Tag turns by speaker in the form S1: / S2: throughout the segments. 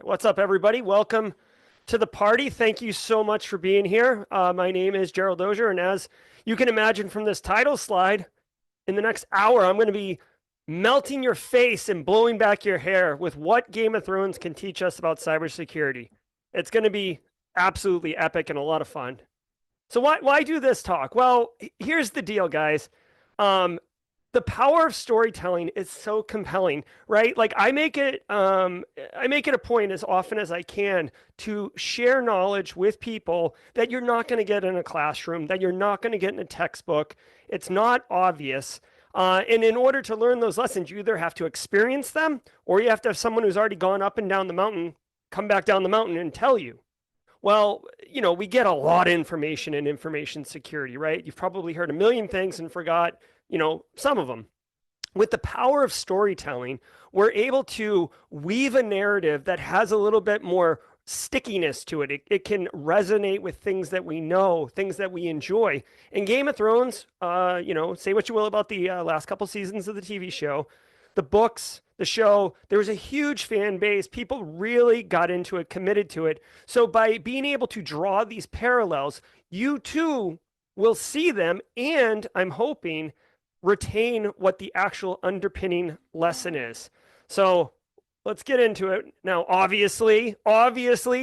S1: What's up, everybody? Welcome to the party. Thank you so much for being here. My name is Gerald Auger, and as you can imagine from this title slide, in the next hour, I'm going to be melting your face and blowing back your hair with what Game of Thrones can teach us about cybersecurity. It's going to be absolutely epic and a lot of fun. So why do this talk? Well, here's the deal, guys. The power of storytelling is so compelling, right? Like I make it a point as often as I can to share knowledge with people that you're not going to get in a classroom, that you're not going to get in a textbook. It's not obvious. And in order to learn those lessons, you either have to experience them or you have to have someone who's already gone up and down the mountain, come back down the mountain and tell you. Well, we get a lot of information in information security, right? You've probably heard a million things and forgot some of them. With the power of storytelling, we're able to weave a narrative that has a little bit more stickiness to it. It can resonate with things that we know, things that we enjoy. In Game of Thrones, say what you will about the last couple seasons of the TV show, the books, the show, there was a huge fan base. People really got into it, committed to it. So by being able to draw these parallels, you too will see them, and I'm hoping retain what the actual underpinning lesson is. So let's get into it. Now, obviously,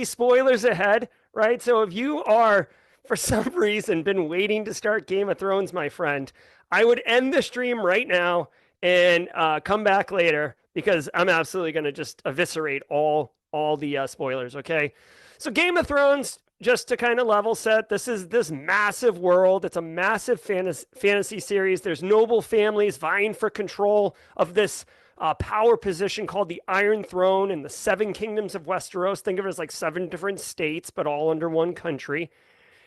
S1: spoilers ahead, right? So if you are, for some reason, been waiting to start Game of Thrones, my friend, I would end the stream right now and come back later because I'm absolutely going to just eviscerate all the spoilers, okay? So Game of Thrones, just to kind of level set, this is this massive world. It's a massive fantasy series. There's noble families vying for control of this power position called the Iron Throne in the 7 kingdoms of Westeros. Think of it as like 7 different states, but all under one country.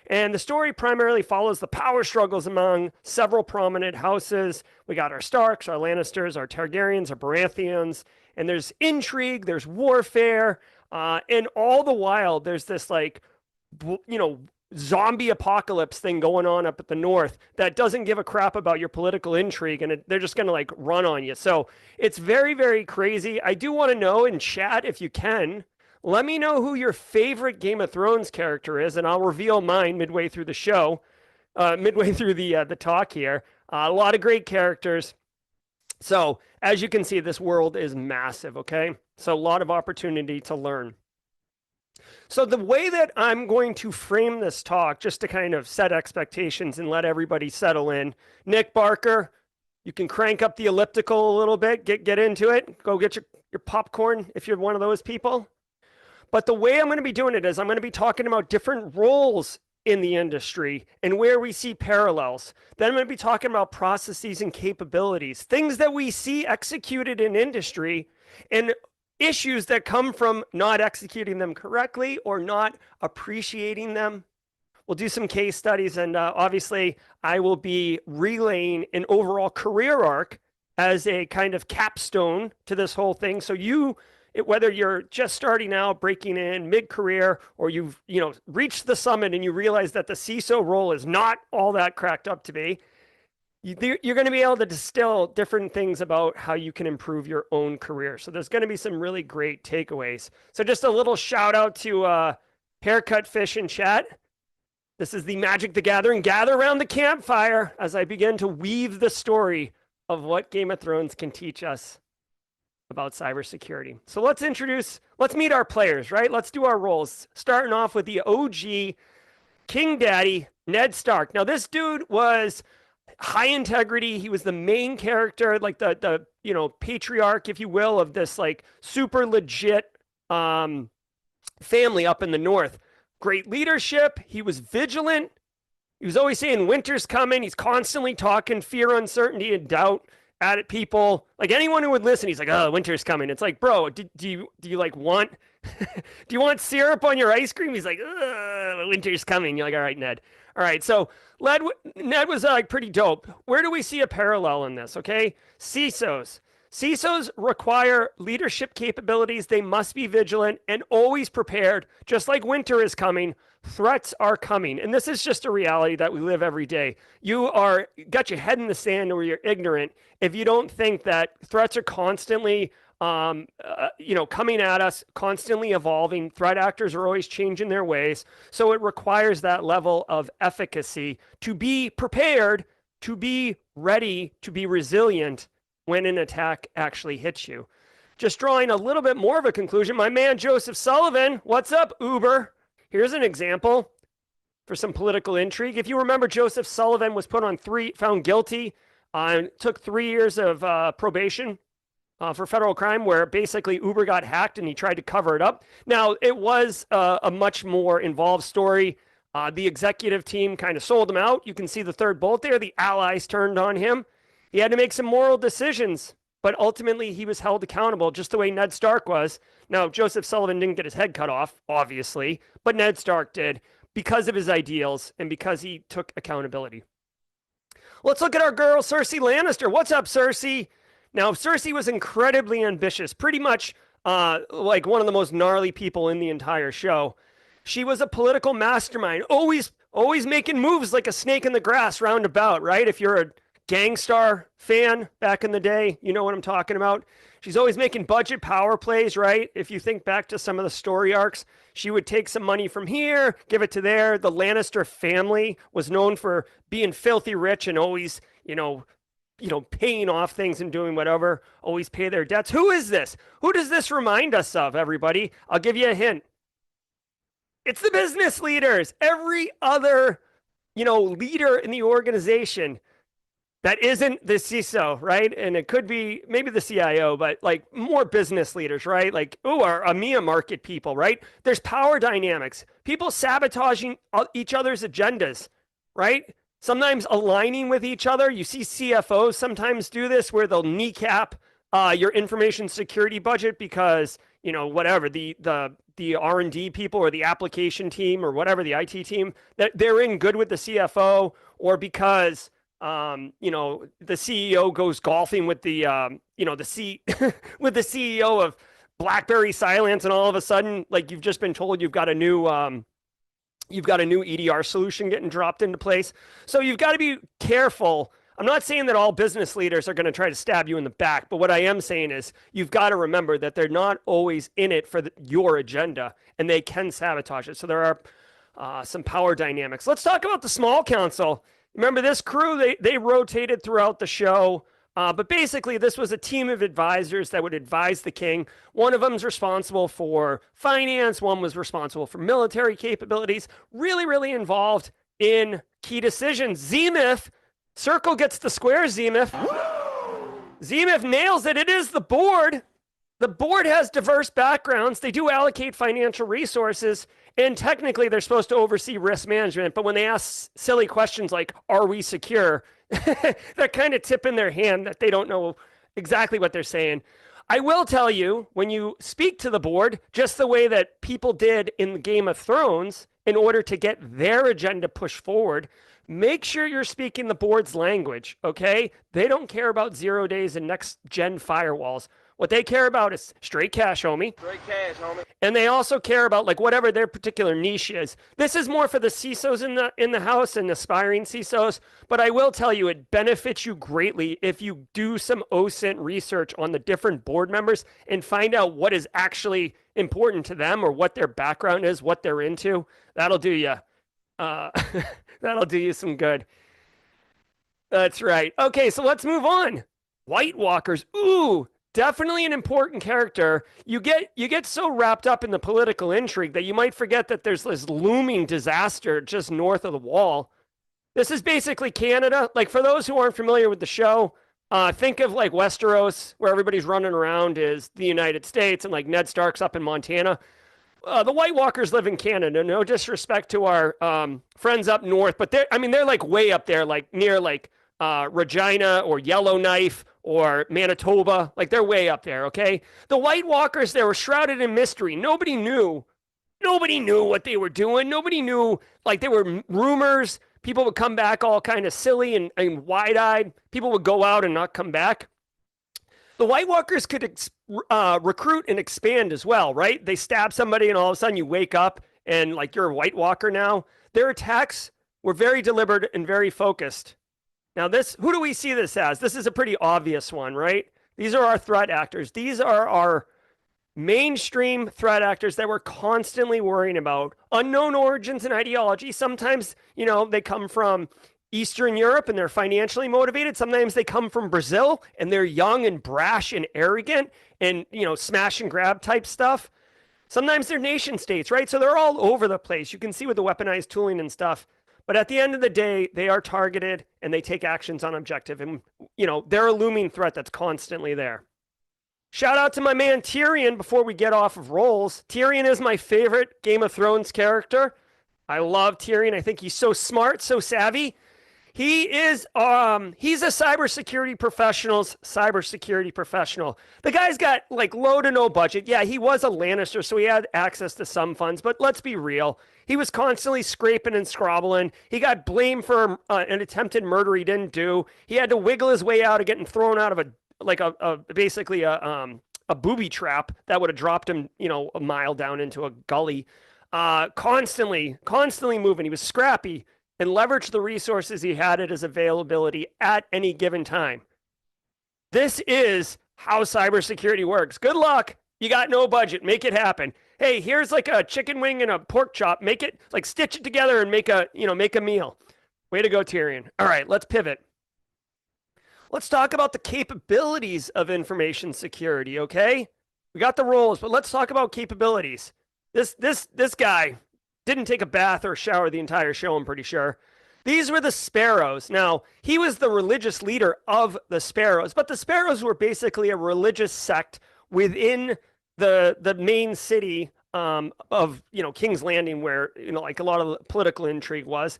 S1: And the story primarily follows the power struggles among several prominent houses. We got our Starks, our Lannisters, our Targaryens, our Baratheons, and there's intrigue, there's warfare, and all the while there's this zombie apocalypse thing going on up at the north that doesn't give a crap about your political intrigue, and they're just going to run on you. So it's very, very crazy. I do want to know in chat, if you can, let me know who your favorite Game of Thrones character is, and I'll reveal mine midway through the show, midway through the talk here. A lot of great characters. So as you can see, this world is massive, okay? So a lot of opportunity to learn. So the way that I'm going to frame this talk, just to kind of set expectations and let everybody settle in, Nick Barker, you can crank up the elliptical a little bit, get into it, go get your popcorn if you're one of those people. But the way I'm going to be doing it is I'm going to be talking about different roles in the industry and where we see parallels. Then I'm going to be talking about processes and capabilities, things that we see executed in industry and issues that come from not executing them correctly or not appreciating them. We'll do some case studies, and obviously I will be relaying an overall career arc as a kind of capstone to this whole thing. So whether you're just starting out, breaking in mid-career, or you've reached the summit and you realize that the CISO role is not all that cracked up to be, you're going to be able to distill different things about how you can improve your own career. So there's going to be some really great takeaways. So just a little shout out to Haircut Fish in chat. This is the Magic the Gathering. Gather around the campfire as I begin to weave the story of what Game of Thrones can teach us about cybersecurity. So let's meet our players, right? Let's do our roles. Starting off with the OG King Daddy, Ned Stark. Now this dude was high integrity. He was the main character, like the patriarch, if you will, of this super legit family up in the north. Great leadership. He was vigilant. He was always saying winter's coming. He's constantly talking fear, uncertainty, and doubt at people. Like anyone who would listen, he's like, "Oh, winter's coming." It's like, bro, do you want do you want syrup on your ice cream? He's like, winter's coming. You're like, all right, Ned. All right, so Ned was pretty dope. Where do we see a parallel in this? Okay, CISOs. CISOs require leadership capabilities. They must be vigilant and always prepared. Just like winter is coming, threats are coming. And this is just a reality that we live every day. You got your head in the sand or you're ignorant if you don't think that threats are constantly coming at us, constantly evolving. Threat actors are always changing their ways. So it requires that level of efficacy to be prepared, to be ready, to be resilient when an attack actually hits you. Just drawing a little bit more of a conclusion, my man Joseph Sullivan, what's up, Uber? Here's an example for some political intrigue. If you remember, Joseph Sullivan was found guilty, took 3 years of probation for federal crime, where basically Uber got hacked and he tried to cover it up. Now, it was a much more involved story. The executive team kind of sold him out. You can see the third bullet there. The allies turned on him. He had to make some moral decisions, but ultimately he was held accountable, just the way Ned Stark was. Now, Joseph Sullivan didn't get his head cut off, obviously, but Ned Stark did because of his ideals and because he took accountability. Let's look at our girl, Cersei Lannister. What's up, Cersei? Now, Cersei was incredibly ambitious, pretty much like one of the most gnarly people in the entire show. She was a political mastermind, always making moves like a snake in the grass roundabout, right? If you're a Gangstar fan back in the day, you know what I'm talking about. She's always making budget power plays, right? If you think back to some of the story arcs, she would take some money from here, give it to there. The Lannister family was known for being filthy rich and always, paying off things and doing whatever, always pay their debts. Who is this? Who does this remind us of, everybody? I'll give you a hint. It's the business leaders. Every other, leader in the organization that isn't the CISO, right? And it could be maybe the CIO, but like more business leaders, right? Like, our EMEA market people, right? There's power dynamics. People sabotaging each other's agendas, right? Sometimes aligning with each other. You see CFOs sometimes do this where they'll kneecap your information security budget because, whatever, the R&D people or the application team or whatever, the IT team, that they're in good with the CFO, or because the CEO goes golfing with the with the CEO of BlackBerry Silence, and all of a sudden, like, you've just been told you've got a new EDR solution getting dropped into place. So you've got to be careful. I'm not saying that all business leaders are going to try to stab you in the back, but what I am saying is you've got to remember that they're not always in it for your agenda, and they can sabotage it. So there are some power dynamics. Let's talk about the small council. Remember this crew, they rotated throughout the show, but basically this was a team of advisors that would advise the king. One of them's responsible for finance. One was responsible for military capabilities, really, really involved in key decisions. Zemeth, Circle gets the square, Zemeth. Zemeth nails it. It is the board. The board has diverse backgrounds. They do allocate financial resources, and technically they're supposed to oversee risk management. But when they ask silly questions like, are we secure? They're kind of tipping their hand that they don't know exactly what they're saying. I will tell you, when you speak to the board, just the way that people did in Game of Thrones, in order to get their agenda pushed forward, make sure you're speaking the board's language, okay? They don't care about 0 days and next-gen firewalls. What they care about is straight cash, homie.
S2: Straight cash, homie.
S1: And they also care about, like, whatever their particular niche is. This is more for the CISOs in the house and aspiring CISOs, but I will tell you, it benefits you greatly if you do some OSINT research on the different board members and find out what is actually important to them or what their background is, what they're into. That'll do you. That'll do you some good. That's right. Okay, so let's move on. White Walkers. Ooh. Definitely an important character. You get so wrapped up in the political intrigue that you might forget that there's this looming disaster just north of the wall. This is basically Canada. Like, for those who aren't familiar with the show, think of like Westeros, where everybody's running around, is the United States, and like Ned Stark's up in Montana. The White Walkers live in Canada. No disrespect to our friends up north, but they're like way up there, like near like Regina or Yellowknife or Manitoba. Like, they're way up there, okay? The White Walkers, they were shrouded in mystery. Nobody knew what they were doing. Nobody knew, like, they were rumors. People would come back all kind of silly and wide-eyed. People would go out and not come back. The White Walkers could recruit and expand as well, right? They stab somebody and all of a sudden you wake up and, like, you're a White Walker now. Their attacks were very deliberate and very focused. Now, who do we see this as? This is a pretty obvious one, right? These are our threat actors. These are our mainstream threat actors that we're constantly worrying about. Unknown origins and ideology. Sometimes, they come from Eastern Europe and they're financially motivated. Sometimes they come from Brazil and they're young and brash and arrogant and, smash and grab type stuff. Sometimes they're nation states, right? So they're all over the place. You can see with the weaponized tooling and stuff. But at the end of the day, they are targeted and they take actions on objective. And, they're a looming threat that's constantly there. Shout out to my man Tyrion before we get off of roles. Tyrion is my favorite Game of Thrones character. I love Tyrion. I think he's so smart, so savvy. He is he's a cybersecurity professional. The guy's got like low to no budget. Yeah, he was a Lannister, so he had access to some funds, but let's be real. He was constantly scraping and scrobbling. He got blamed for an attempted murder he didn't do. He had to wiggle his way out of getting thrown out of basically a booby trap that would have dropped him, a mile down into a gully. Constantly moving. He was scrappy and leveraged the resources he had at his availability at any given time. This is how cybersecurity works. Good luck. You got no budget. Make it happen. Hey, here's like a chicken wing and a pork chop. Make it, like, stitch it together and make a meal. Way to go, Tyrion. All right, let's pivot. Let's talk about the capabilities of information security, okay? We got the roles, but let's talk about capabilities. This guy didn't take a bath or a shower the entire show, I'm pretty sure. These were the Sparrows. Now, he was the religious leader of the Sparrows, but the Sparrows were basically a religious sect within the main city of, King's Landing, where, like a lot of the political intrigue was.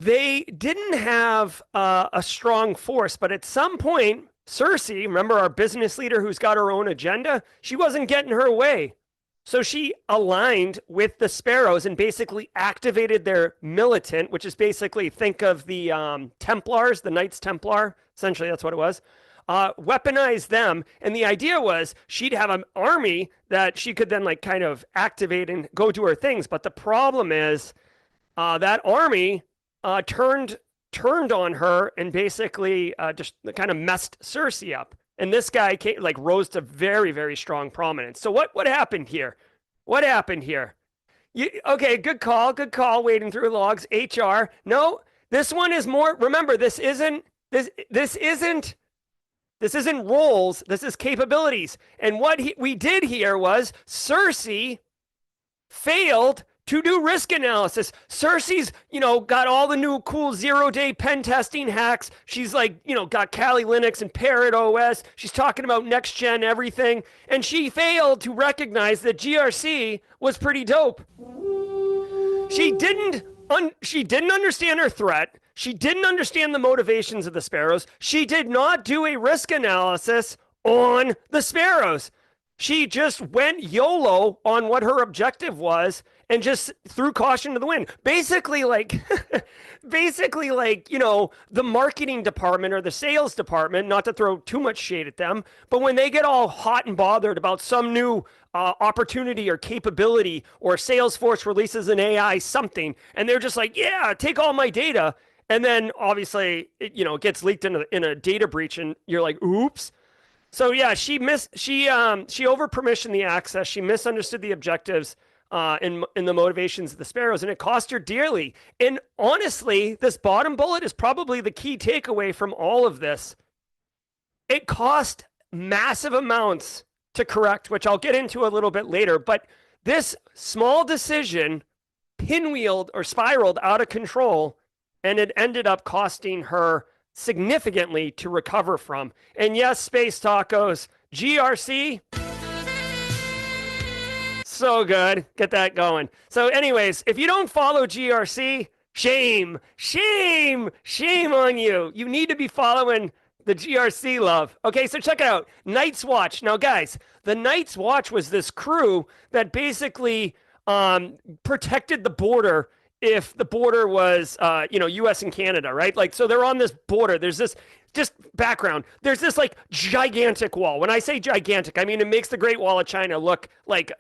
S1: They didn't have a strong force, but at some point, Cersei, remember our business leader who's got her own agenda? She wasn't getting her way. So she aligned with the Sparrows and basically activated their militant, which is basically, think of the Templars, the Knights Templar. Essentially, that's what it was. Weaponize them. And the idea was she'd have an army that she could then like kind of activate and go do her things. But the problem is that army turned on her and basically just kind of messed Cersei up. And this guy rose to very, very strong prominence. So what happened here? Okay, good call. Wading through logs. HR. No, this one is more. Remember, this isn't roles. This is capabilities. And what we did here was Cersei failed to do risk analysis. Cersei's, got all the new cool 0-day pen testing hacks. She's got Kali Linux and Parrot OS. She's talking about next gen everything. And she failed to recognize that GRC was pretty dope. She didn't understand her threat. She didn't understand the motivations of the Sparrows. She did not do a risk analysis on the Sparrows. She just went YOLO on what her objective was and just threw caution to the wind. Basically, the marketing department or the sales department, not to throw too much shade at them, but when they get all hot and bothered about some new opportunity or capability, or Salesforce releases an AI something, and they're just like, yeah, take all my data. And then obviously, it gets leaked in a data breach and you're like, oops. So yeah, she over permissioned the access. She misunderstood the objectives in the motivations of the Sparrows, and it cost her dearly. And honestly, this bottom bullet is probably the key takeaway from all of this. It cost massive amounts to correct, which I'll get into a little bit later. But this small decision pinwheeled or spiraled out of control, and it ended up costing her significantly to recover from. And yes, Space Tacos, GRC, so good. Get that going. So anyways, if you don't follow GRC, shame on you. You need to be following the GRC love. Okay, so check it out. Night's Watch. Now, guys, the Night's Watch was this crew that basically protected the border if the border was, U.S. and Canada, right? So they're on this border. There's this, just background, there's this gigantic wall. When I say gigantic, I mean it makes the Great Wall of China look like,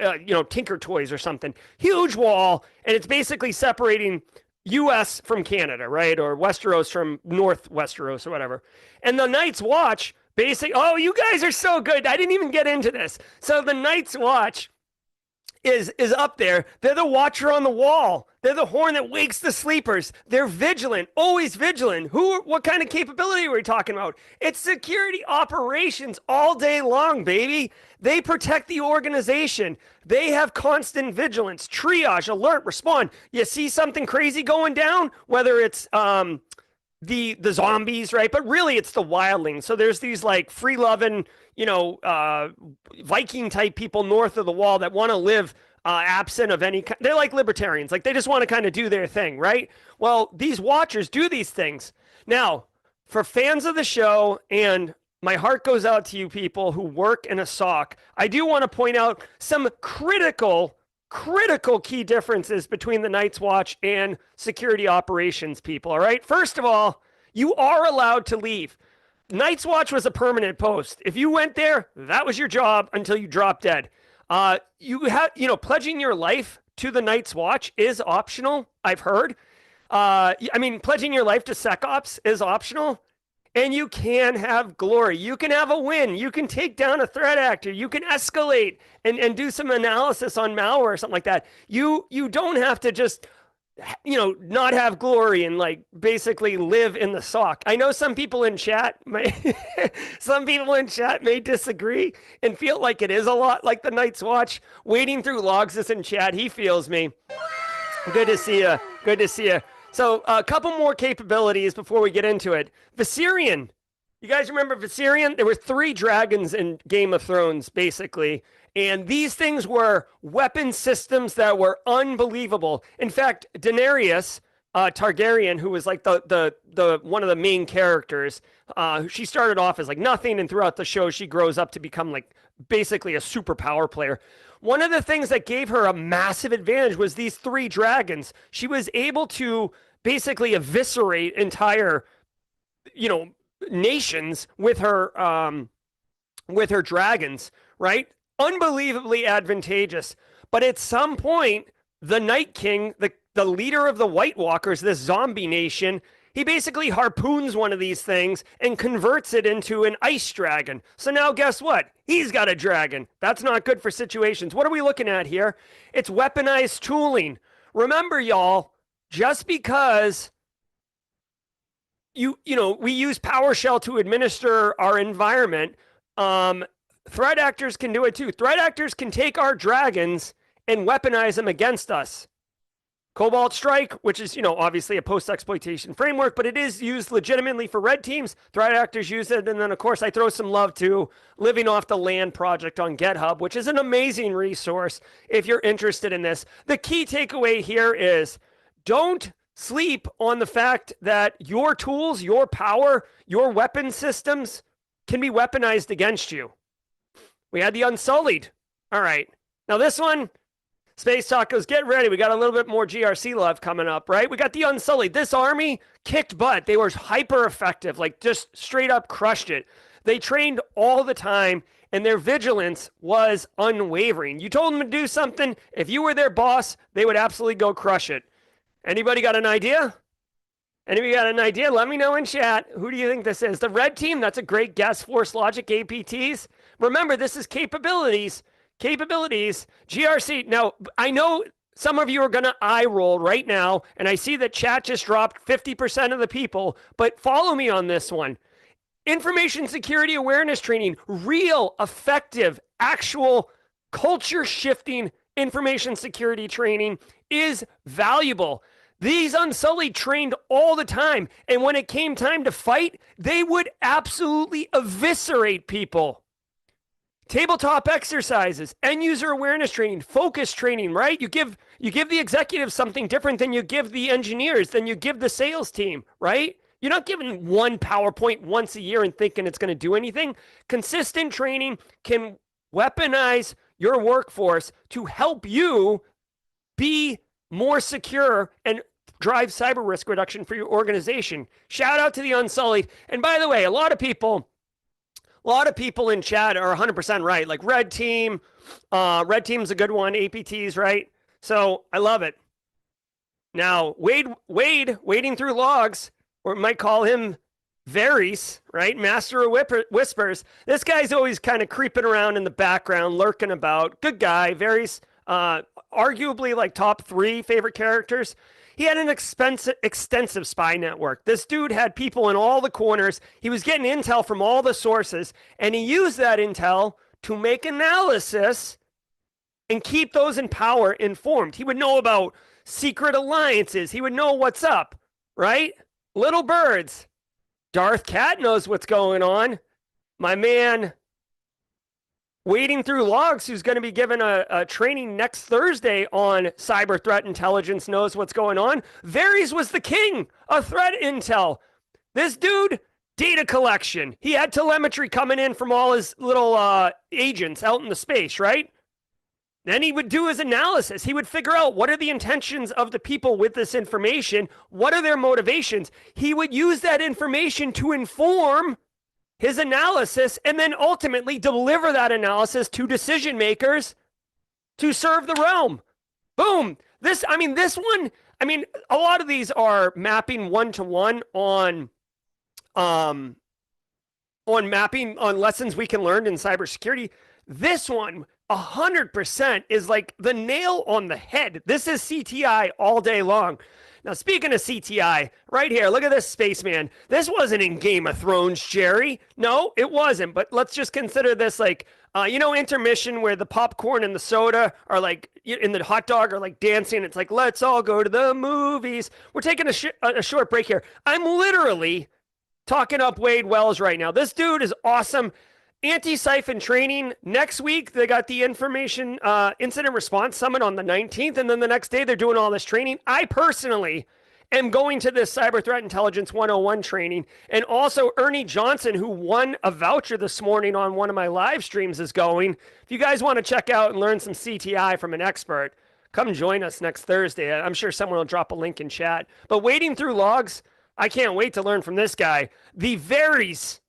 S1: Tinker Toys or something. Huge wall, and it's basically separating US from Canada, right? Or Westeros from North Westeros or whatever. And the Night's Watch oh, you guys are so good. I didn't even get into this. So the Night's Watch is up there. They're the watcher on the wall. They're the horn that wakes the sleepers. They're vigilant, always vigilant. What kind of capability are we talking about? It's security operations all day long, baby. They protect the organization. They have constant vigilance, triage, alert, respond. You see something crazy going down, whether it's the zombies, right? But really it's the wildlings. So there's these like free loving, Viking type people north of the wall that want to live absent of any they're like libertarians. Like they just want to kind of do their thing, right? Well, these watchers do these things. Now, for fans of the show, and my heart goes out to you people who work in a SOC, I do want to point out some critical key differences between the Night's Watch and security operations people, all right? First of all, you are allowed to leave. Night's Watch was a permanent post. If you went there, that was your job until you dropped dead. Pledging your life to the Night's Watch is optional, I've heard. Pledging your life to SecOps is optional. And you can have glory. You can have a win. You can take down a threat actor. You can escalate and do some analysis on malware or something like that. You don't have to just, not have glory and like basically live in the SOC. I know some people in chat may disagree and feel like it is a lot like the Night's Watch. Wading through logs is in chat. He feels me. Good to see you. Good to see you. So a couple more capabilities before we get into it. Viserion. You guys remember Viserion? There were 3 dragons in Game of Thrones, basically. And these things were weapon systems that were unbelievable. In fact, Daenerys Targaryen, who was like the one of the main characters, she started off as like nothing, and throughout the show, she grows up to become like basically a superpower player. One of the things that gave her a massive advantage was these 3 dragons. She was able to basically eviscerate entire, nations with her dragons, right? Unbelievably advantageous. But at some point, the Night King, the leader of the White Walkers, this zombie nation, he basically harpoons one of these things and converts it into an ice dragon. So now guess what? He's got a dragon. That's not good for situations. What are we looking at here? It's weaponized tooling. Remember, y'all, just because we use PowerShell to administer our environment, threat actors can do it too. Threat actors can take our dragons and weaponize them against us. Cobalt Strike, which is, obviously a post-exploitation framework, but it is used legitimately for red teams. Threat actors use it. And then, of course, I throw some love to Living Off the Land project on GitHub, which is an amazing resource if you're interested in this. The key takeaway here is don't sleep on the fact that your tools, your power, your weapon systems can be weaponized against you. We had the Unsullied. All right. Now this one, Space Tacos, get ready. We got a little bit more GRC love coming up, right? We got the Unsullied. This army kicked butt. They were hyper effective, like just straight up crushed it. They trained all the time, and their vigilance was unwavering. You told them to do something. If you were their boss, they would absolutely go crush it. Anybody got an idea? Anybody got an idea? Let me know in chat. Who do you think this is? The red team? That's a great guess. Force Logic APTs. Remember, this is capabilities. GRC. Now, I know some of you are going to eye roll right now, and I see that chat just dropped 50% of the people, but follow me on this one. Information security awareness training, real, effective, actual culture-shifting information security training is valuable. These Unsullied trained all the time, and when it came time to fight, they would absolutely eviscerate people. Tabletop exercises, end user awareness training, focus training, right? You give the executives something different than you give the engineers, than you give the sales team, right? You're not giving one PowerPoint once a year and thinking it's going to do anything. Consistent training can weaponize your workforce to help you be more secure and drive cyber risk reduction for your organization. Shout out to the Unsullied. And by the way, a lot of people in chat are 100% right. Like red team's a good one. APTs, right? So I love it. Now, Wade, wading through logs, or might call him Varys, right? Master of Whispers. This guy's always kind of creeping around in the background, lurking about. Good guy. Varys, arguably like top 3 favorite characters. He had an extensive spy network. This dude had people in all the corners. He was getting intel from all the sources, and he used that intel to make analysis and keep those in power informed. He would know about secret alliances. He would know what's up, right? Little birds. Darth Cat knows what's going on. My man, wading through logs, who's going to be given a training next Thursday on cyber threat intelligence, knows what's going on. Varys was the king of threat intel. This dude, data collection. He had telemetry coming in from all his little agents out in the space, right? Then he would do his analysis. He would figure out what are the intentions of the people with this information? What are their motivations? He would use that information to inform his analysis and then ultimately deliver that analysis to decision makers to serve the realm. Boom. This one, a lot of these are mapping one-to-one on mapping on lessons we can learn in cybersecurity. This one, 100% is like the nail on the head. This is CTI all day long. Now, speaking of CTI, right here, look at this spaceman. This wasn't in Game of Thrones, Jerry. No, it wasn't. But let's just consider this like, intermission where the popcorn and the soda are like, in the hot dog are like dancing. It's like, let's all go to the movies. We're taking a short break here. I'm literally talking up Wade Wells right now. This dude is awesome. Anti-siphon training next week. They got the information incident response summit on the 19th, and then the next day they're doing all this training. I personally am going to this cyber threat intelligence 101 training, and also Ernie Johnson, who won a voucher this morning on one of my live streams, is going. If you guys want to check out and learn some CTI from an expert, come join us next Thursday. I'm sure someone will drop a link in chat. But wading through logs, I can't wait to learn from this guy. The Varys,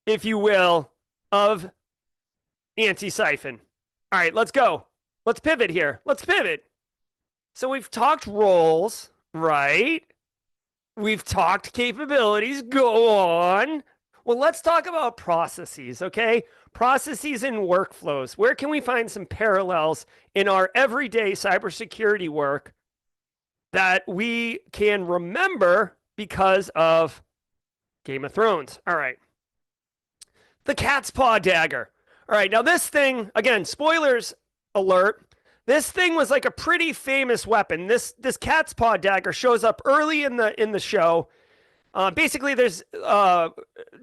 S1: if you will, of anti-siphon. All right, let's go. Let's pivot here. Let's pivot. So we've talked roles, right? We've talked capabilities. Go on. Well, let's talk about processes, okay? Processes and workflows. Where can we find some parallels in our everyday cybersecurity work that we can remember because of Game of Thrones? All right. The cat's paw dagger. All right, now this thing, again, spoilers alert. This thing was like a pretty famous weapon. This cat's paw dagger shows up early in the show. Basically, there's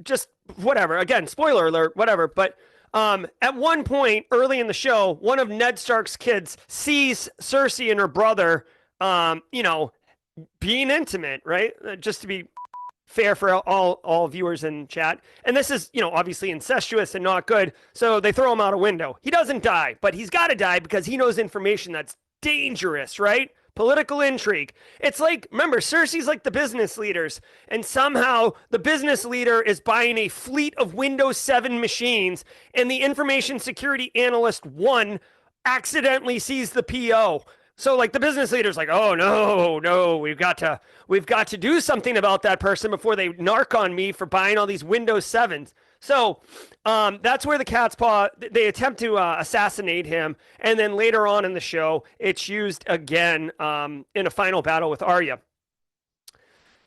S1: just whatever. Again, spoiler alert, whatever. But at one point early in the show, one of Ned Stark's kids sees Cersei and her brother, being intimate, right? Just to be fair for all viewers in chat. And this is, obviously incestuous and not good. So they throw him out a window. He doesn't die, but he's got to die because he knows information that's dangerous, right? Political intrigue. It's like, remember, Cersei's like the business leaders, and somehow the business leader is buying a fleet of Windows 7 machines, and the information security analyst 1 accidentally sees the PO. So like the business leader's like, oh no, we've got to do something about that person before they narc on me for buying all these Windows 7s. So that's where the cat's paw, they attempt to assassinate him. And then later on in the show, it's used again in a final battle with Arya.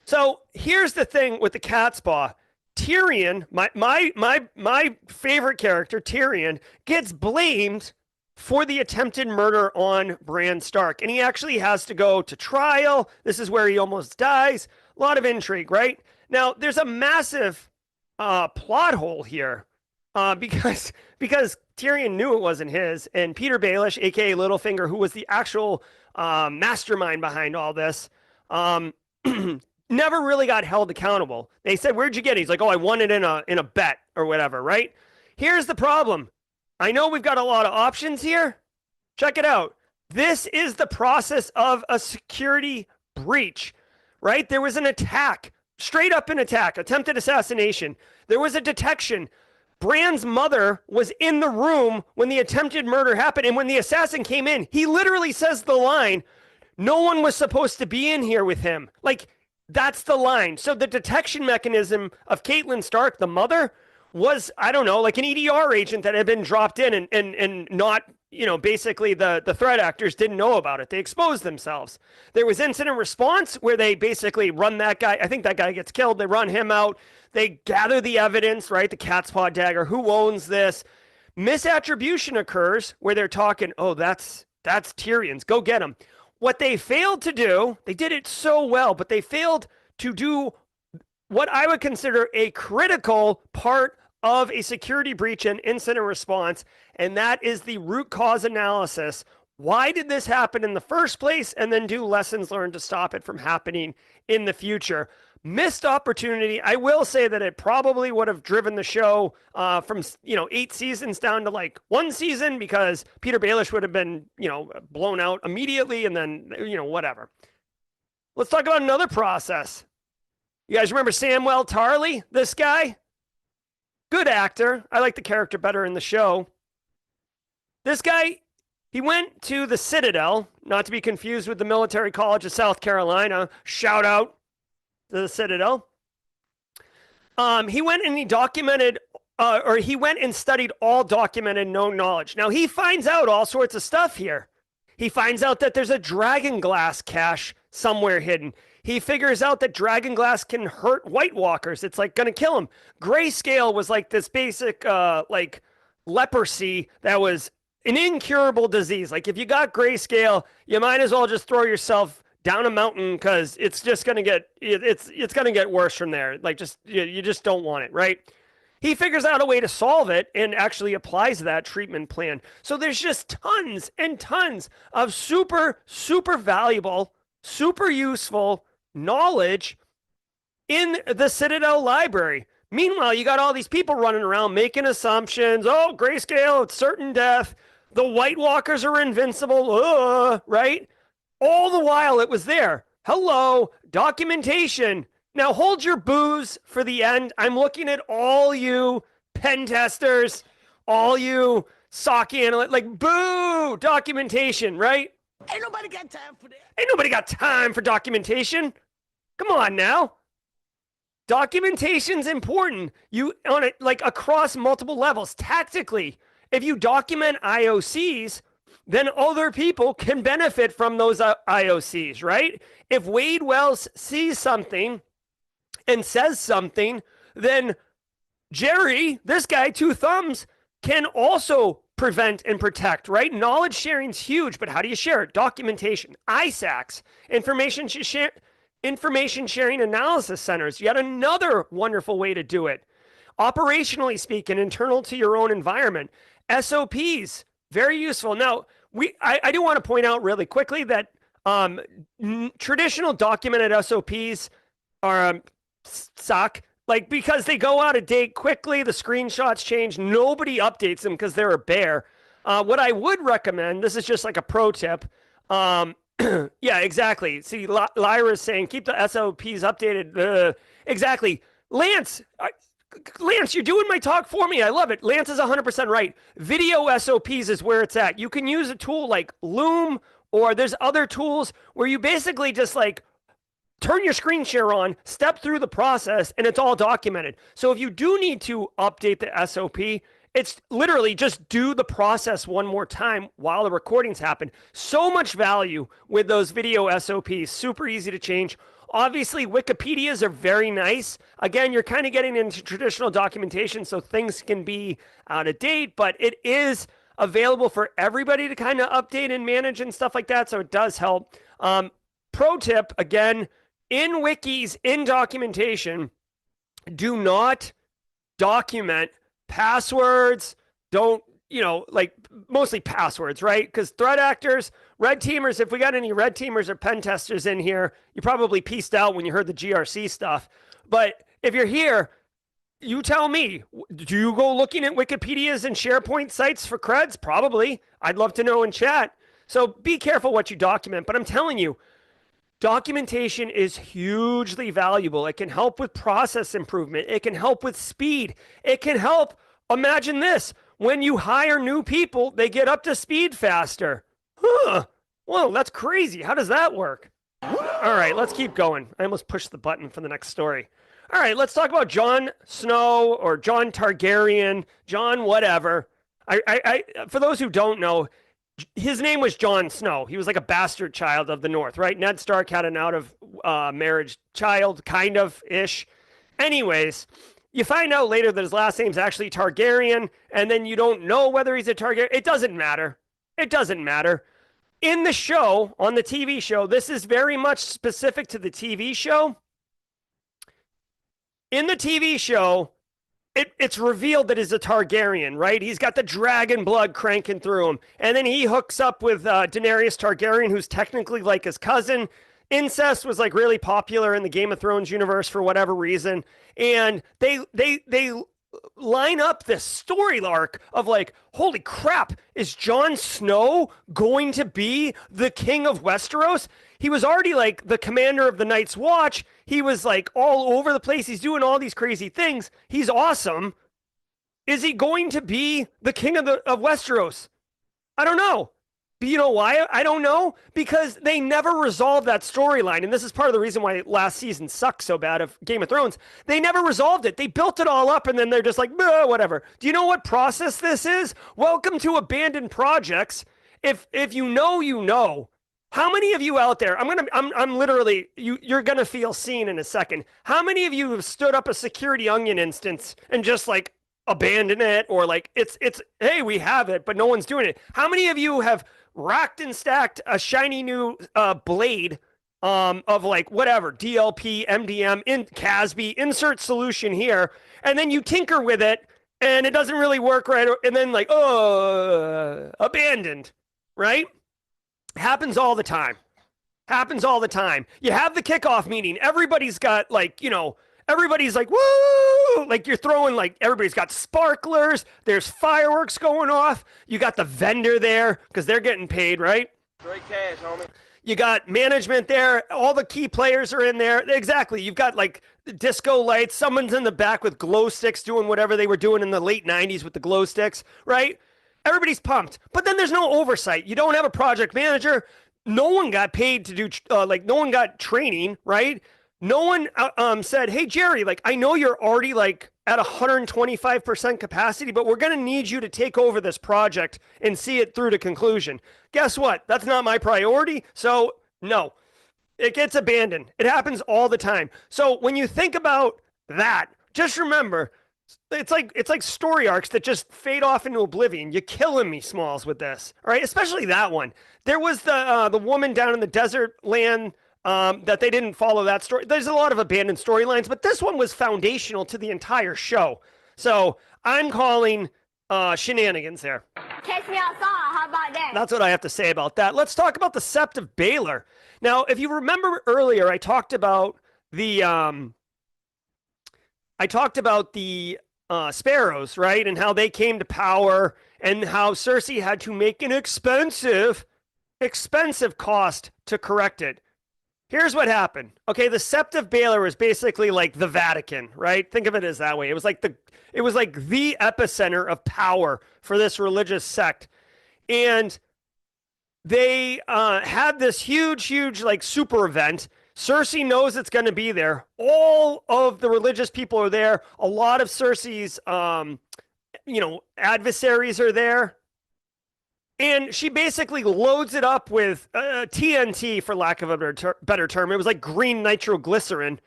S1: So here's the thing with the cat's paw. Tyrion, my favorite character, Tyrion, gets blamed for the attempted murder on Bran Stark. And he actually has to go to trial. This is where he almost dies. A lot of intrigue, right? Now, there's a massive plot hole here because Tyrion knew it wasn't his. And Peter Baelish, a.k.a. Littlefinger, who was the actual mastermind behind all this, never really got held accountable. They said, where'd you get it? He's like, oh, I won it in a bet or whatever, right? Here's the problem. I know we've got a lot of options here. Check it out. This is the process of a security breach, right? There was an attack, straight up an attack, attempted assassination. There was a detection. Bran's mother was in the room when the attempted murder happened. And when the assassin came in, he literally says the line, No one was supposed to be in here with him. Like, that's the line. So the detection mechanism of Catelyn Stark, the mother, was, I don't know, like an EDR agent that had been dropped in and not, basically the threat actors didn't know about it. They exposed themselves. There was incident response where they basically run that guy. I think that guy gets killed. They run him out. They gather the evidence, right? The cat's paw dagger. Who owns this? Misattribution occurs where they're talking, oh, that's Tyrion's. Go get him. What they failed to do, they did it so well, but they failed to do what I would consider a critical part of a security breach and incident response, and that is the root cause analysis. Why did this happen in the first place? And then do lessons learned to stop it from happening in the future. Missed opportunity. I will say that it probably would have driven the show from 8 seasons down to like 1 season, because Peter Baelish would have been blown out immediately, and then whatever. Let's talk about another process. You guys remember Samwell Tarly? This guy, good actor. I like the character better in the show. This guy, he went to the Citadel, not to be confused with the Military College of South Carolina. Shout out the Citadel. He went and he documented, or he went and studied all documented known knowledge. Now, he finds out all sorts of stuff here. He finds out that there's a dragon glass cache somewhere hidden. He figures out that dragon glass can hurt White Walkers. It's like going to kill them. Grayscale was like this basic, like leprosy that was an incurable disease. Like if you got grayscale, you might as well just throw yourself down a mountain, because it's just going to get, it's going to get worse from there. Like you just don't want it, right? He figures out a way to solve it and actually applies that treatment plan. So there's just tons and tons of super, super valuable, super useful knowledge in the Citadel library. Meanwhile, you got all these people running around making assumptions. Oh, grayscale, it's certain death. The White Walkers are invincible, right? All the while it was there. Hello, documentation. Now hold your booze for the end. I'm looking at all you pen testers, all you SOC analysts, like boo, documentation, right?
S2: Ain't nobody got time for that.
S1: Ain't nobody got time for documentation. Come on now. Documentation's important. You on it like across multiple levels. Tactically, if you document IOCs, then other people can benefit from those IOCs, right? If Wade Wells sees something and says something, then Jerry, this guy, Two Thumbs, can also prevent and protect, right? Knowledge sharing's huge, but how do you share it? Documentation, ISACs, information sharing analysis centers, yet another wonderful way to do it. Operationally speaking, internal to your own environment, SOPs, very useful. Now, I do want to point out really quickly that traditional documented SOPs are suck, like because they go out of date quickly, the screenshots change, nobody updates them because they're a bear. What I would recommend, this is just like a pro tip. Yeah, exactly. See, Lyra's saying keep the SOPs updated. Exactly. Lance, you're doing my talk for me. I love it. Lance is 100% right. Video SOPs is where it's at. You can use a tool like Loom, or there's other tools where you basically just like turn your screen share on, step through the process, and it's all documented. So if you do need to update the SOP, it's literally just do the process one more time while the recordings happen. So much value with those video SOPs. Super easy to change. Obviously, Wikipedias are very nice. Again, you're kind of getting into traditional documentation, so things can be out of date, but it is available for everybody to kind of update and manage and stuff like that, so it does help. Pro tip, again, in wikis, in documentation, do not document passwords. Don't, like mostly passwords, right? Because threat actors, red teamers, if we got any red teamers or pen testers in here, you probably pieced out when you heard the GRC stuff. But if you're here, you tell me, do you go looking at Wikipedias and SharePoint sites for creds? Probably. I'd love to know in chat. So be careful what you document. But I'm telling you, documentation is hugely valuable. It can help with process improvement. It can help with speed. It can help, imagine this, when you hire new people, they get up to speed faster. Whoa, that's crazy. How does that work? All right, let's keep going. I almost pushed the button for the next story. All right, let's talk about Jon Snow or Jon Targaryen, Jon whatever. For those who don't know, his name was Jon Snow. He was like a bastard child of the North, right? Ned Stark had an out of marriage child, kind of ish. Anyways, you find out later that his last name's actually Targaryen, and then you don't know whether he's a Targaryen. It doesn't matter. It doesn't matter. In the show, on the TV show, this is very much specific to the TV show. In the TV show, it's revealed that he's a Targaryen, right? He's got the dragon blood cranking through him. And then he hooks up with Daenerys Targaryen, who's technically like his cousin. Incest was like really popular in the Game of Thrones universe for whatever reason. And they line up this story arc of like, holy crap, is Jon Snow going to be the king of Westeros? He was already like the commander of the Night's Watch. He was like all over the place. He's doing all these crazy things. He's awesome. Is he going to be the king of Westeros? I don't know. But you know why I don't know? Because they never resolved that storyline. And this is part of the reason why last season sucked so bad of Game of Thrones. They never resolved it. They built it all up and then they're just like, whatever. Do you know what process this is? Welcome to abandoned projects. If you know, you know. How many of you out there, I'm literally, you're going to feel seen in a second. How many of you have stood up a security onion instance and just like abandoned it, or like it's, hey, we have it, but no one's doing it? How many of you have racked and stacked a shiny new blade of like whatever, DLP, MDM, in CASB, insert solution here, and then you tinker with it and it doesn't really work right, and then like, abandoned, right? Happens all the time. Happens all the time. You have the kickoff meeting. Everybody's got like, everybody's like, woo! Like you're throwing like, everybody's got sparklers. There's fireworks going off. You got the vendor there because they're getting paid, right?
S3: Straight cash, homie.
S1: You got management there. All the key players are in there. Exactly. You've got like disco lights. Someone's in the back with glow sticks doing whatever they were doing in the late 90s with the glow sticks, right? Everybody's pumped, but then there's no oversight. You don't have a project manager. No one got paid to do, no one got training, right? No one said, hey, Jerry, like, I know you're already like at 125% capacity, but we're going to need you to take over this project and see it through to conclusion. Guess what? That's not my priority. So no, it gets abandoned. It happens all the time. So when you think about that, just remember, it's like story arcs that just fade off into oblivion. You're killing me, Smalls, with this. All right, especially that one. There was the woman down in the desert land that they didn't follow that story. There's a lot of abandoned storylines, but this one was foundational to the entire show. So I'm calling shenanigans there.
S4: Catch me outside. How about that?
S1: That's what I have to say about that. Let's talk about the Sept of Baelor. Now, if you remember earlier, I talked about the sparrows, right? And how they came to power and how Cersei had to make an expensive cost to correct it. Here's what happened. Okay, the Sept of Baelor is basically like the Vatican, right? Think of it as that way. It was like the epicenter of power for this religious sect. And they had this huge like super event. Cersei knows it's going to be there. All of the religious people are there. A lot of Cersei's, adversaries are there. And she basically loads it up with TNT, for lack of a better term. It was like green nitroglycerin.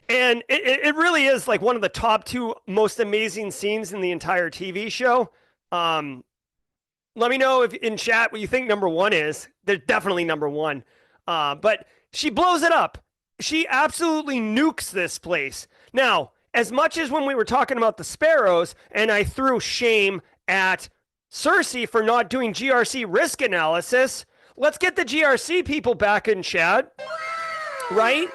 S1: And it really is like one of the top two most amazing scenes in the entire TV show. Let me know if in chat what you think number one is. They're definitely number one. But she blows it up. She absolutely nukes this place. Now, as much as when we were talking about the sparrows, and I threw shame at Cersei for not doing GRC risk analysis, let's get the GRC people back in chat, right?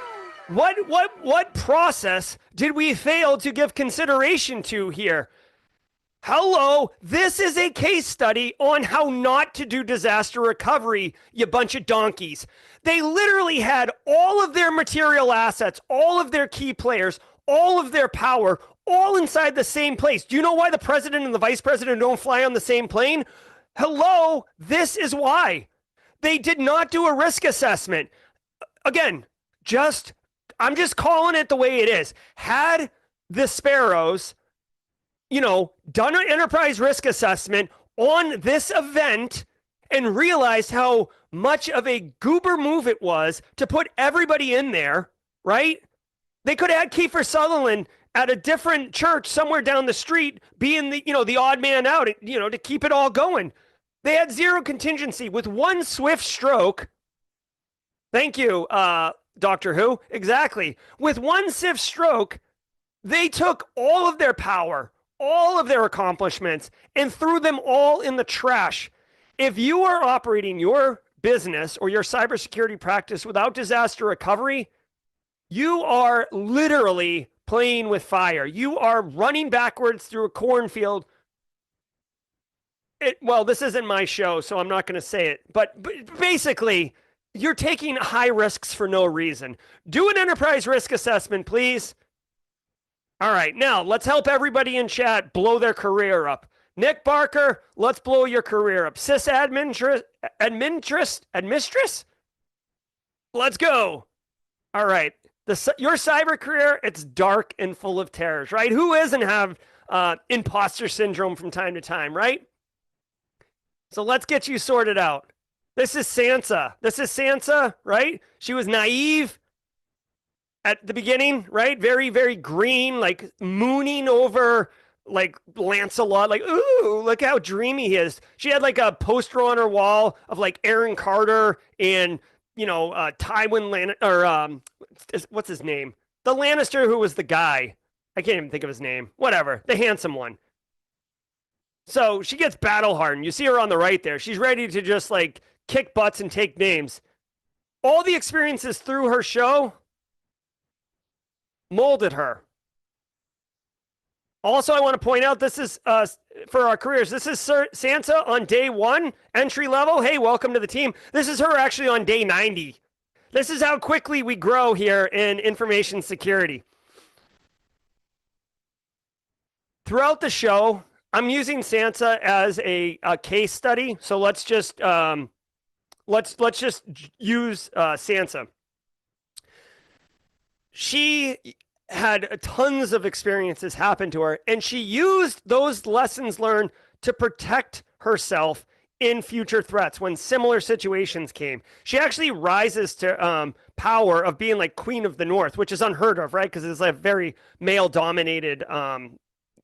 S1: What process did we fail to give consideration to here? Hello, this is a case study on how not to do disaster recovery, you bunch of donkeys. They literally had all of their material assets, all of their key players, all of their power, all inside the same place. Do you know why the president and the vice president don't fly on the same plane? Hello, this is why. They did not do a risk assessment. Again, I'm just calling it the way it is. Had the Sparrows, done an enterprise risk assessment on this event and realized how much of a goober move it was to put everybody in there, right? They could have had Kiefer Sutherland at a different church somewhere down the street being the odd man out, to keep it all going. They had zero contingency with one swift stroke. Thank you, Doctor Who. Exactly. With one swift stroke, they took all of their power, all of their accomplishments, and threw them all in the trash. If you are operating your business or your cybersecurity practice without disaster recovery, you are literally playing with fire. You are running backwards through a cornfield. Well, this isn't my show, so I'm not going to say it. But basically, you're taking high risks for no reason. Do an enterprise risk assessment, please. All right, now let's help everybody in chat blow their career up. Nick Barker, let's blow your career up. Sysadministress? Let's go. All right. Your cyber career, it's dark and full of terrors, right? Who isn't have imposter syndrome from time to time, right? So let's get you sorted out. This is Sansa, right? She was naive at the beginning, right? Very, very green, like mooning over like Lancelot, like, ooh, look how dreamy he is. She had like a poster on her wall of like Aaron Carter and, Tywin what's his name? The Lannister who was the guy. I can't even think of his name. Whatever. The handsome one. So she gets battle hardened. You see her on the right there. She's ready to just like kick butts and take names. All the experiences through her show molded her. Also, I want to point out, this is for our careers. This is Sansa on day 1, entry level. Hey, welcome to the team. This is her actually on day 90. This is how quickly we grow here in information security. Throughout the show, I'm using Sansa as a case study. So let's just use Sansa. She had tons of experiences happen to her, and she used those lessons learned to protect herself in future threats when similar situations came. She actually rises to power of being like Queen of the North, which is unheard of, right? Because it's a very male-dominated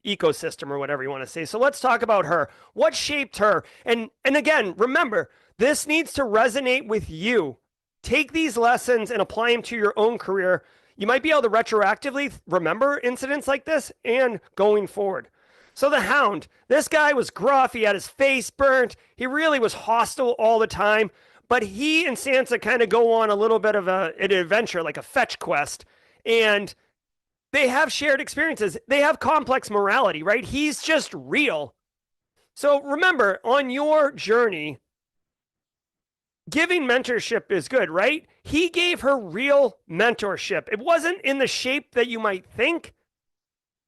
S1: ecosystem or whatever you want to say. So let's talk about her. What shaped her? And again, remember, this needs to resonate with you. Take these lessons and apply them to your own career. You might be able to retroactively remember incidents like this and going forward. So the Hound, this guy was gruff. He had his face burnt. He really was hostile all the time. But he and Sansa kind of go on a little bit of an adventure, like a fetch quest. And they have shared experiences. They have complex morality, right? He's just real. So remember, on your journey, giving mentorship is good, right? He gave her real mentorship. It wasn't in the shape that you might think.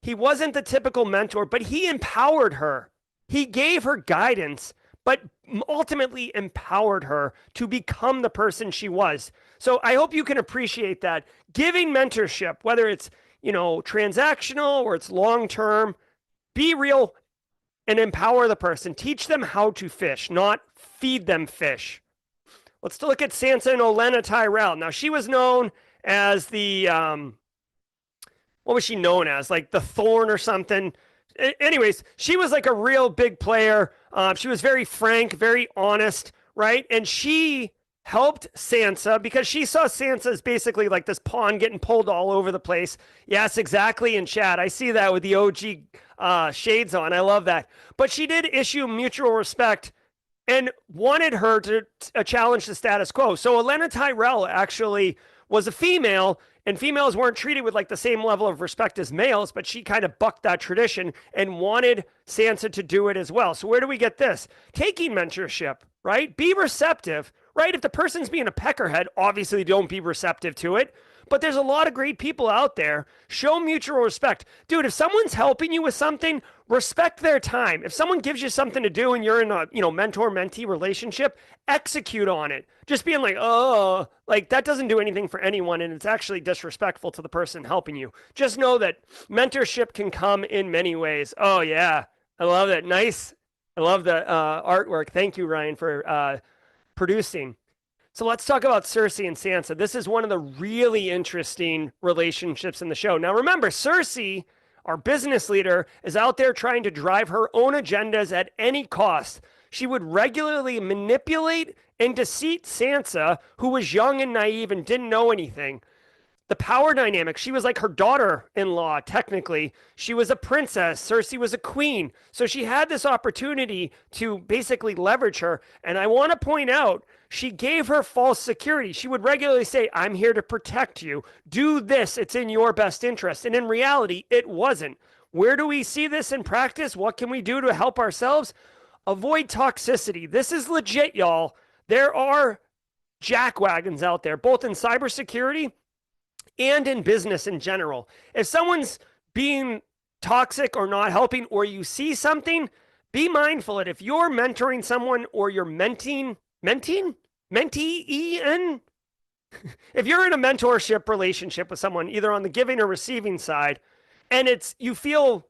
S1: He wasn't the typical mentor, but he empowered her. He gave her guidance, but ultimately empowered her to become the person she was. So I hope you can appreciate that. Giving mentorship, whether it's, transactional or it's long-term, be real and empower the person. Teach them how to fish, not feed them fish. Let's look at Sansa and Olenna Tyrell. Now, she was known as the, what was she known as? Like the Thorn or something. Anyways, she was like a real big player. She was very frank, very honest, right? And she helped Sansa because she saw Sansa as basically like this pawn getting pulled all over the place. Yes, exactly, in chat. I see that with the OG shades on. I love that. But she did issue mutual respect and wanted her to challenge the status quo. So Olenna Tyrell actually was a female, and females weren't treated with like the same level of respect as males, but she kind of bucked that tradition and wanted Sansa to do it as well. So where do we get this? Taking mentorship, right? Be receptive, right? If the person's being a peckerhead, obviously don't be receptive to it. but there's a lot of great people out there. Show mutual respect. Dude, if someone's helping you with something, respect their time. If someone gives you something to do and you're in a, mentor-mentee relationship, execute on it. Just being like, oh, like that doesn't do anything for anyone, and it's actually disrespectful to the person helping you. Just know that mentorship can come in many ways. Oh, yeah. I love it. Nice. I love the artwork. Thank you, Ryan, for producing. So let's talk about Cersei and Sansa. This is one of the really interesting relationships in the show. Now, remember, Cersei, our business leader, is out there trying to drive her own agendas at any cost. She would regularly manipulate and deceit Sansa, who was young and naive and didn't know anything. The power dynamic, she was like her daughter-in-law, technically. She was a princess. Cersei was a queen. So she had this opportunity to basically leverage her. And I want to point out, she gave her false security. She would regularly say, I'm here to protect you. Do this. It's in your best interest. And in reality, it wasn't. Where do we see this in practice? What can we do to help ourselves? Avoid toxicity. This is legit, y'all. There are jackwagons out there, both in cybersecurity and in business in general. If someone's being toxic or not helping, or you see something, be mindful that if you're mentoring someone or you're mentee, if you're in a mentorship relationship with someone, either on the giving or receiving side, and you feel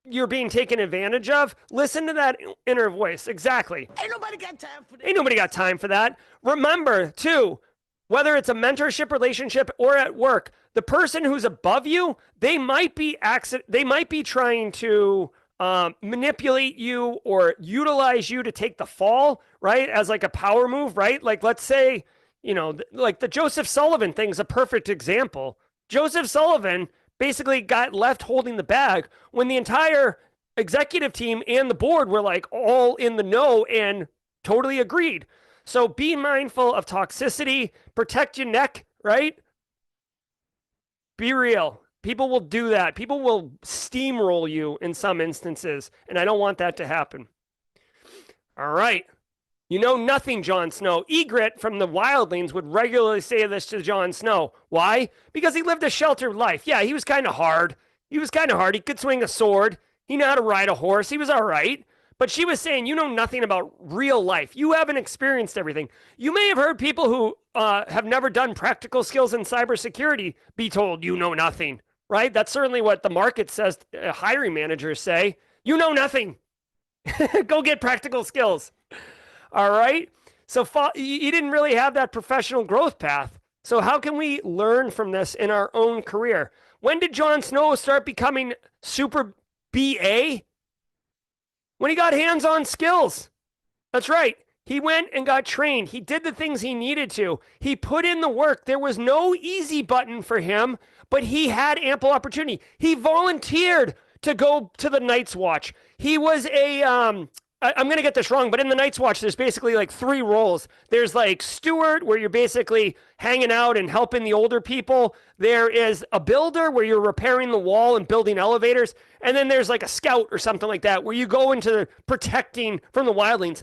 S1: you're being taken advantage of, listen to that inner voice. Exactly.
S2: Ain't nobody got time for that.
S1: Ain't nobody got time for that. Remember, too, whether it's a mentorship relationship or at work, the person who's above you, they might be trying to manipulate you or utilize you to take the fall, right? As like a power move, right? Like, let's say, like the Joseph Sullivan thing's a perfect example. Joseph Sullivan basically got left holding the bag when the entire executive team and the board were like all in the know and totally agreed. So be mindful of toxicity, protect your neck, right? Be real. People will do that. People will steamroll you in some instances, and I don't want that to happen. All right. You know nothing, Jon Snow. Ygritte from the Wildlings would regularly say this to Jon Snow. Why? Because he lived a sheltered life. Yeah, he was kind of hard. He could swing a sword. He knew how to ride a horse. He was all right. But she was saying, you know nothing about real life. You haven't experienced everything. You may have heard people who have never done practical skills in cybersecurity be told, you know nothing, right? That's certainly what the market says. Hiring managers say, you know nothing. Go get practical skills. All right. So you didn't really have that professional growth path. So how can we learn from this in our own career? When did Jon Snow start becoming super BA? When he got hands-on skills. That's right. He went and got trained. He did the things he needed to. He put in the work. There was no easy button for him, but he had ample opportunity. He volunteered to go to the Night's Watch. He was I'm going to get this wrong, but in the Night's Watch, there's basically like 3 roles. There's like steward, where you're basically hanging out and helping the older people. There is a builder, where you're repairing the wall and building elevators. And then there's like a scout or something like that, where you go into protecting from the wildlings.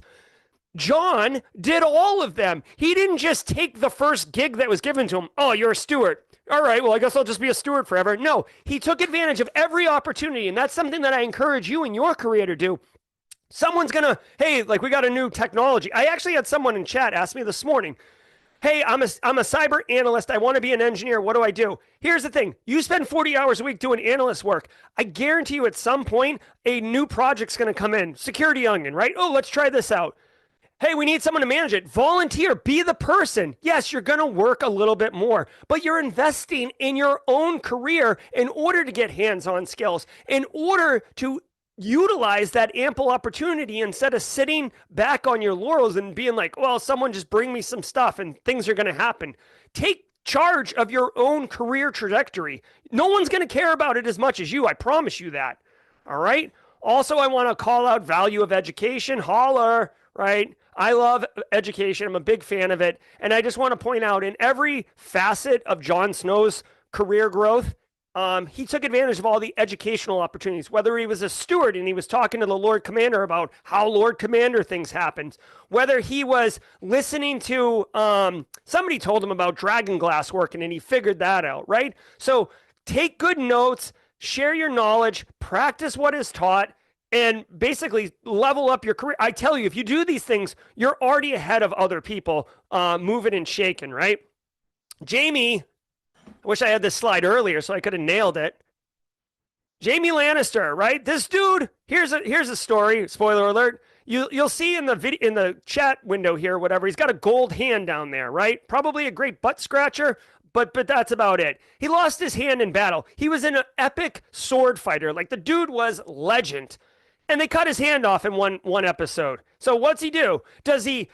S1: Jon did all of them. He didn't just take the first gig that was given to him. Oh, you're a steward. All right, well, I guess I'll just be a steward forever. No, he took advantage of every opportunity. And that's something that I encourage you in your career to do. Someone's going to, hey, like we got a new technology. I actually had someone in chat ask me this morning, hey, I'm a cyber analyst. I want to be an engineer. What do I do? Here's the thing. You spend 40 hours a week doing analyst work. I guarantee you at some point, a new project's going to come in. Security onion, right? Oh, let's try this out. Hey, we need someone to manage it. Volunteer. Be the person. Yes, you're going to work a little bit more, but you're investing in your own career in order to get hands-on skills, in order to utilize that ample opportunity instead of sitting back on your laurels and being like, well, someone just bring me some stuff and things are going to happen. Take charge of your own career trajectory. No one's going to care about it as much as you. I promise you that. All right. Also, I want to call out value of education. Holler, right? I love education. I'm a big fan of it. And I just want to point out in every facet of Jon Snow's career growth, he took advantage of all the educational opportunities, whether he was a steward and he was talking to the Lord Commander about how Lord Commander things happened, whether he was listening to, somebody told him about dragon glass working and he figured that out, right? So take good notes, share your knowledge, practice what is taught, and basically level up your career. I tell you, if you do these things, you're already ahead of other people moving and shaking, right? Jamie, I wish I had this slide earlier so I could have nailed it. Jamie Lannister, right? This dude, here's a story, spoiler alert. You'll see in the chat window here, whatever, he's got a gold hand down there, right? Probably a great butt scratcher, but that's about it. He lost his hand in battle. He was an epic sword fighter. Like, the dude was legend. And they cut his hand off in one episode. So what's he do? Does he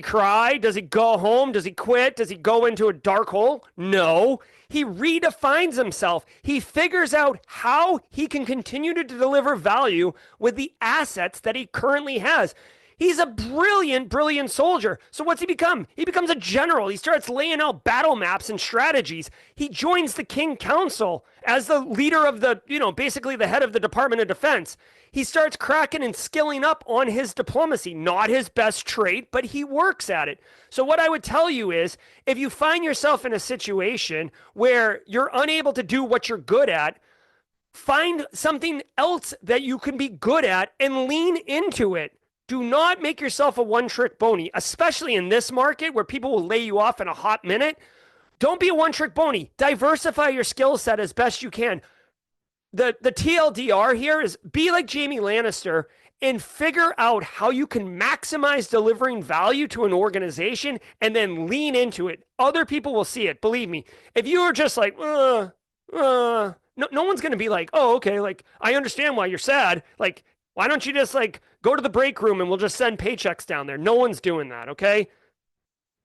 S1: cry? Does he go home? Does he quit? Does he go into a dark hole? No. He redefines himself. He figures out how he can continue to deliver value with the assets that he currently has. He's a brilliant, brilliant soldier. So what's he become? He becomes a general. He starts laying out battle maps and strategies. He joins the King Council as the leader of the, basically the head of the Department of Defense. He starts cracking and skilling up on his diplomacy. Not his best trait, but he works at it. So what I would tell you is, if you find yourself in a situation where you're unable to do what you're good at, find something else that you can be good at and lean into it. Do not make yourself a one-trick pony, especially in this market where people will lay you off in a hot minute. Don't be a one-trick pony. Diversify your skill set as best you can. The TLDR here is be like Jamie Lannister and figure out how you can maximize delivering value to an organization and then lean into it. Other people will see it. Believe me. If you are just like, no one's going to be like, oh, okay, like, I understand why you're sad. Like, why don't you just go to the break room and we'll just send paychecks down there? No one's doing that, okay?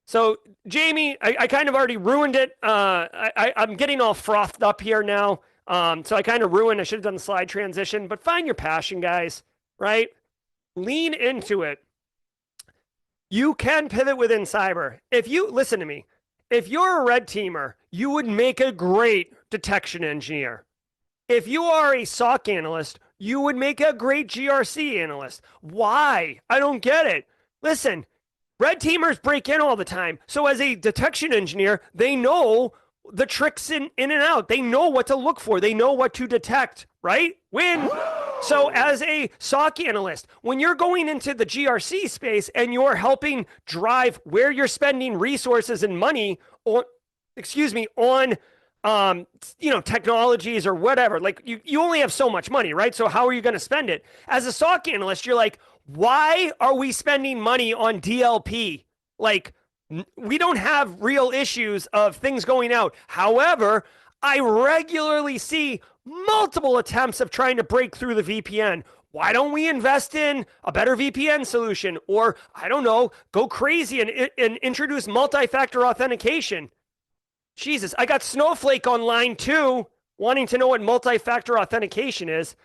S1: So, Jamie, I kind of already ruined it. I'm getting all frothed up here now. So I kind of ruined, I should have done the slide transition, but find your passion, guys, right? Lean into it. You can pivot within cyber. Listen to me, if you're a red teamer, you would make a great detection engineer. If you are a SOC analyst, you would make a great GRC analyst. Why? I don't get it. Listen, red teamers break in all the time. So as a detection engineer, they know the tricks in and out. They know what to look for. They know what to detect, right? Win. So as a SOC analyst, when you're going into the GRC space and you're helping drive where you're spending resources and money on, technologies or whatever, like you only have so much money, right? So how are you going to spend it? As a SOC analyst, you're like, why are we spending money on DLP? Like, we don't have real issues of things going out. However, I regularly see multiple attempts of trying to break through the VPN. Why don't we invest in a better VPN solution? Or, I don't know, go crazy and introduce multi-factor authentication. Jesus, I got Snowflake on line 2 wanting to know what multi-factor authentication is.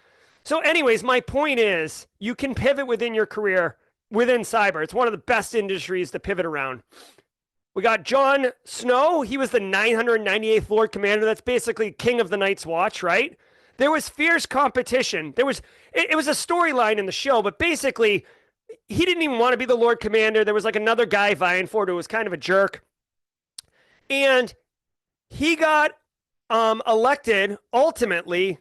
S1: So anyways, my point is, you can pivot within your career within cyber. It's one of the best industries to pivot around. We got Jon Snow. He was the 998th Lord Commander. That's basically king of the Night's Watch, right? There was fierce competition. It was a storyline in the show, but basically, he didn't even want to be the Lord Commander. There was like another guy vying for it who was kind of a jerk. And he got elected ultimately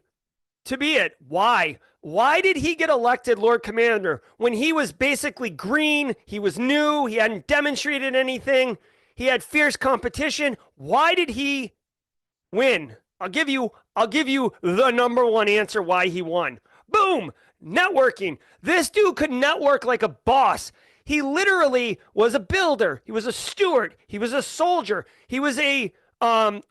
S1: to be it. Why? Why did he get elected Lord Commander when he was basically green? He was new. He hadn't demonstrated anything. He had fierce competition. Why did he win? I'll give you the number one answer why he won. Boom! Networking. This dude could network like a boss. He literally was a builder. He was a steward. He was a soldier. He was an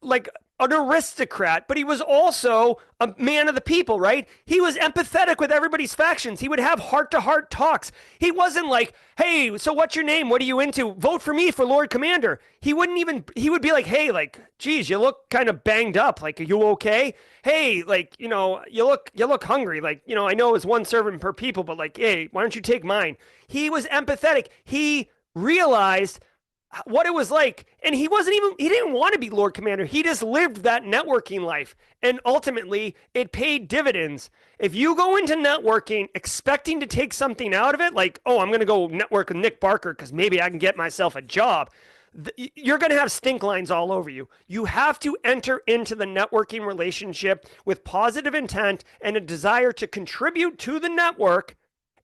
S1: aristocrat, but he was also a man of the people, right? He was empathetic with everybody's factions. He would have heart-to-heart talks. He wasn't like, hey, so what's your name? What are you into? Vote for me for Lord Commander. He would be like, hey, like, geez, you look kind of banged up. Like, are you okay? Hey, like, you look hungry. Like, I know it's one servant per people, but like, hey, why don't you take mine? He was empathetic. He realized what it was like. And he didn't want to be Lord Commander. He just lived that networking life. And ultimately, it paid dividends. If you go into networking expecting to take something out of it, like, oh, I'm going to go network with Nick Barker because maybe I can get myself a job, you're going to have stink lines all over you. You have to enter into the networking relationship with positive intent and a desire to contribute to the network.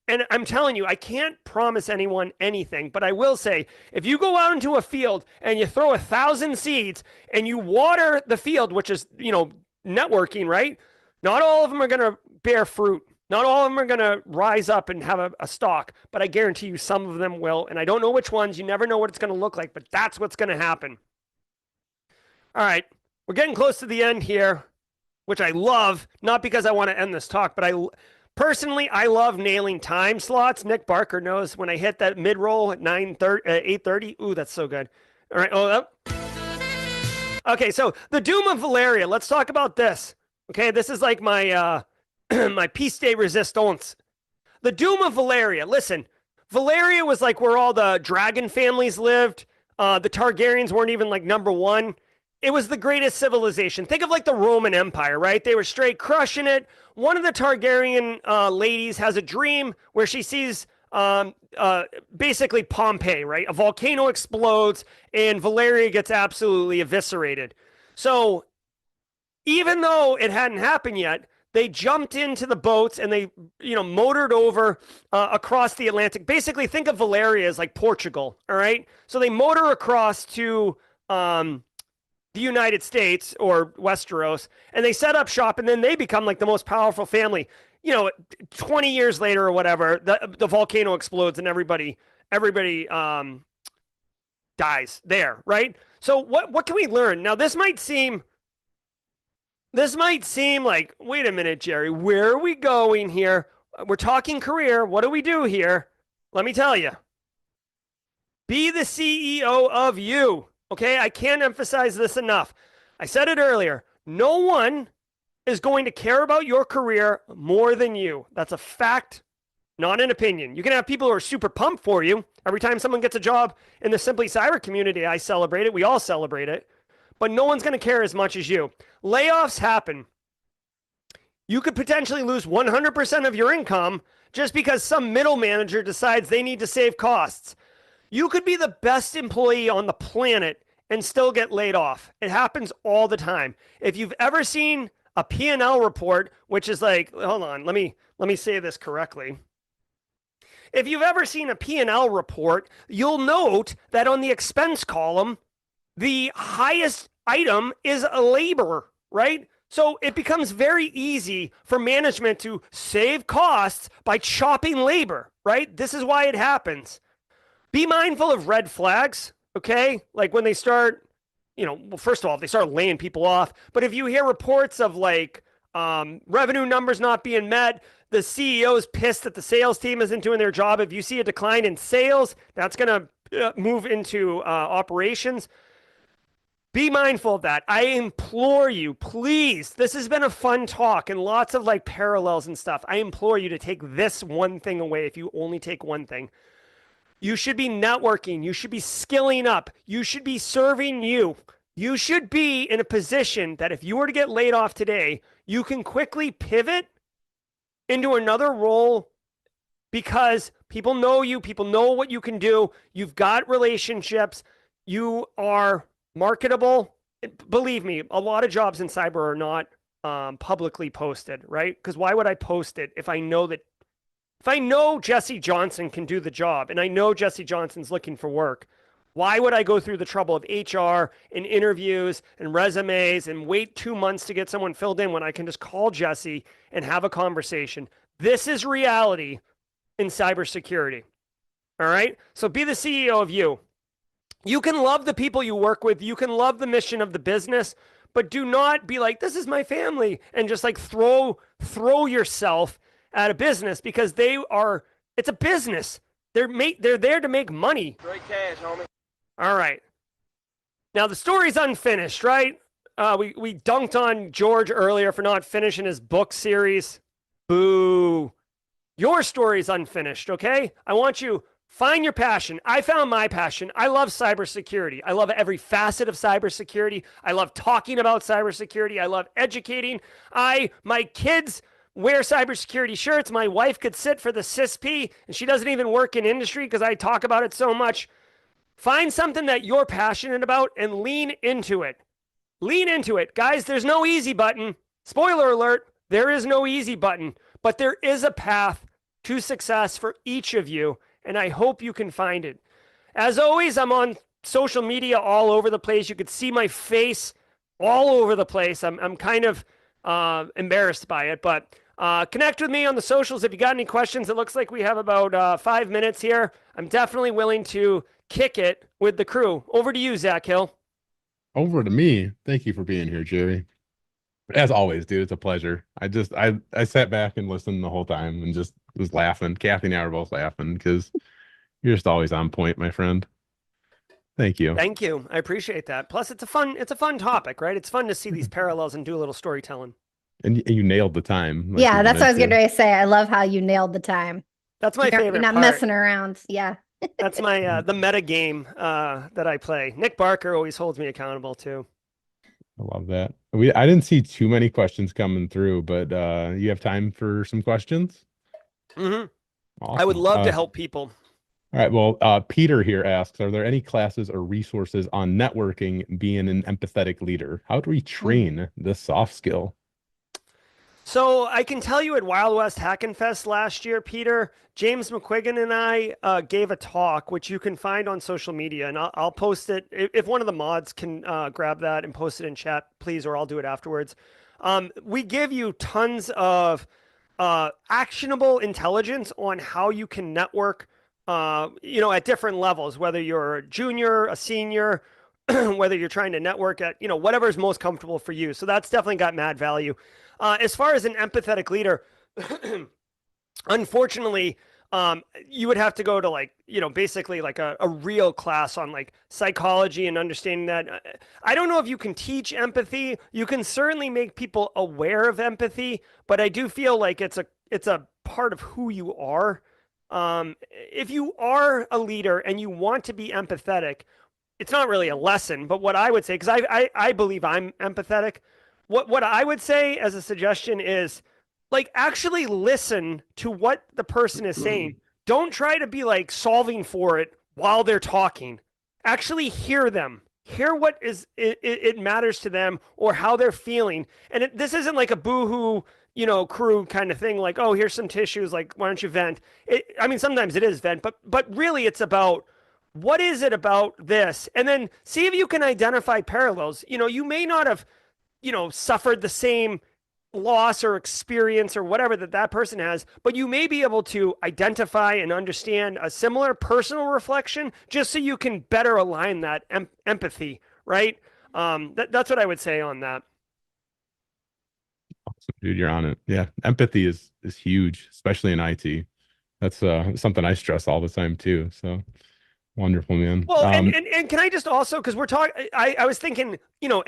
S1: And I'm telling you, I can't promise anyone anything, but I will say, if you go out into a field and you throw 1,000 seeds and you water the field, which is, networking, right? Not all of them are going to bear fruit. Not all of them are going to rise up and have a stalk, but I guarantee you some of them will. And I don't know which ones. You never know what it's going to look like, but that's what's going to happen. All right. We're getting close to the end here, which I love, not because I want to end this talk, but personally, I love nailing time slots. Nick Barker knows when I hit that mid-roll at 8:30. Ooh, that's so good. All right. Oh, okay, so the Doom of Valeria. Let's talk about this. Okay, this is like my my piece de resistance. The Doom of Valeria. Listen, Valeria was like where all the dragon families lived. The Targaryens weren't even like number one. It was the greatest civilization. Think of like the Roman Empire, right? They were straight crushing it. One of the Targaryen ladies has a dream where she sees basically Pompeii, right? A volcano explodes and Valeria gets absolutely eviscerated. So even though it hadn't happened yet, they jumped into the boats and they, motored over across the Atlantic. Basically, think of Valeria as like Portugal, all right? So they motor across to the United States or Westeros, and they set up shop, and then they become like the most powerful family. 20 years later or whatever, the volcano explodes and everybody dies there, right? So what can we learn? Now, this might seem like, wait a minute, Jerry, where are we going here? We're talking career. What do we do here? Let me tell you. Be the CEO of you. Okay, I can't emphasize this enough. I said it earlier. No one is going to care about your career more than you. That's a fact, not an opinion. You can have people who are super pumped for you. Every time someone gets a job in the Simply Cyber community, I celebrate it. We all celebrate it. But no one's going to care as much as you. Layoffs happen. You could potentially lose 100% of your income just because some middle manager decides they need to save costs. You could be the best employee on the planet and still get laid off. It happens all the time. If you've ever seen a P&L report, which is like, hold on, let me say this correctly. If you've ever seen a P&L report, you'll note that on the expense column, the highest item is a labor, right? So it becomes very easy for management to save costs by chopping labor, right? This is why it happens. Be mindful of red flags, okay? Like when they start, well, first of all, if they start laying people off. But if you hear reports of like revenue numbers not being met, the CEO is pissed that the sales team isn't doing their job. If you see a decline in sales, that's going to move into operations. Be mindful of that. I implore you, please. This has been a fun talk and lots of like parallels and stuff. I implore you to take this one thing away if you only take one thing. You should be networking. You should be skilling up. You should be serving you. You should be in a position that if you were to get laid off today, you can quickly pivot into another role because people know you. People know what you can do. You've got relationships. You are marketable. Believe me, a lot of jobs in cyber are not publicly posted, right? Because why would I post it if I know Jesse Johnson can do the job and I know Jesse Johnson's looking for work? Why would I go through the trouble of HR and interviews and resumes and wait 2 months to get someone filled in when I can just call Jesse and have a conversation? This is reality in cybersecurity. All right? So be the CEO of you. You can love the people you work with. You can love the mission of the business, but do not be like, this is my family, and just like throw yourself at a business because it's a business. They're there to make money.
S2: Straight cash, homie.
S1: All right. Now the story's unfinished, right? We dunked on George earlier for not finishing his book series. Boo. Your story's unfinished, okay? I want you Find your passion. I found my passion. I love cybersecurity. I love every facet of cybersecurity. I love talking about cybersecurity. I love educating. My kids wear cybersecurity shirts. My wife could sit for the CISP, and she doesn't even work in industry because I talk about it so much. Find something that you're passionate about and lean into it. Lean into it. Guys, there's no easy button. Spoiler alert, there is no easy button, but there is a path to success for each of you, and I hope you can find it. As always, I'm on social media all over the place. You could see my face all over the place. I'm kind of embarrassed by it, but connect with me on the socials if you got any questions. It looks like we have about 5 minutes here. I'm definitely willing to kick it with the crew. Over to you, Zach Hill.
S3: Over to me. Thank you for being here, Jerry. As always, dude, it's a pleasure. I sat back and listened the whole time and just was laughing. Kathy and I were both laughing because you're just always on point, my friend. Thank you.
S1: Thank you. I appreciate that. Plus, it's a fun topic, right? It's fun to see these parallels and do a little storytelling.
S3: And you nailed the time.
S5: Like yeah, that's what I was getting ready to say. I love how you nailed the time.
S1: That's my favorite.
S5: You're not messing around. Yeah.
S1: That's my the meta game that I play. Nick Barker always holds me accountable too.
S3: I love that. I didn't see too many questions coming through, but you have time for some questions?
S1: Mm-hmm. Awesome. I would love to help people.
S3: All right. Well, Peter here asks, are there any classes or resources on networking being an empathetic leader? How do we train this soft skill?
S1: So I can tell you at Wild West Hackenfest last year, Peter, James McQuiggan and I gave a talk, which you can find on social media, and I'll post it. If one of the mods can grab that and post it in chat, please, or I'll do it afterwards. We give you tons of actionable intelligence on how you can network, at different levels, whether you're a junior, a senior, whether you're trying to network at, whatever is most comfortable for you. So that's definitely got mad value. As far as an empathetic leader, unfortunately, you would have to go to basically like a real class on like psychology and understanding that. I don't know if you can teach empathy. You can certainly make people aware of empathy, but I do feel like it's a part of who you are. If you are a leader and you want to be empathetic, it's not really a lesson, but what I would say, because I believe I'm empathetic. What I would say as a suggestion is actually listen to what the person is saying. Don't try to be solving for it while they're talking. Actually hear them. Hear what it matters to them or how they're feeling. And this isn't like a boohoo, crew kind of thing. Like, oh, here's some tissues. Why don't you vent? Sometimes it is vent, but really it's about what is it about this? And then see if you can identify parallels. You may not have suffered the same loss or experience or whatever that person has, but you may be able to identify and understand a similar personal reflection just so you can better align that empathy, right? That's what I would say on that.
S3: Awesome, dude, you're on it. Yeah, empathy is huge, especially in IT. That's something I stress all the time too. So wonderful, man.
S1: Well, and can I just also, because we're talking, I was thinking,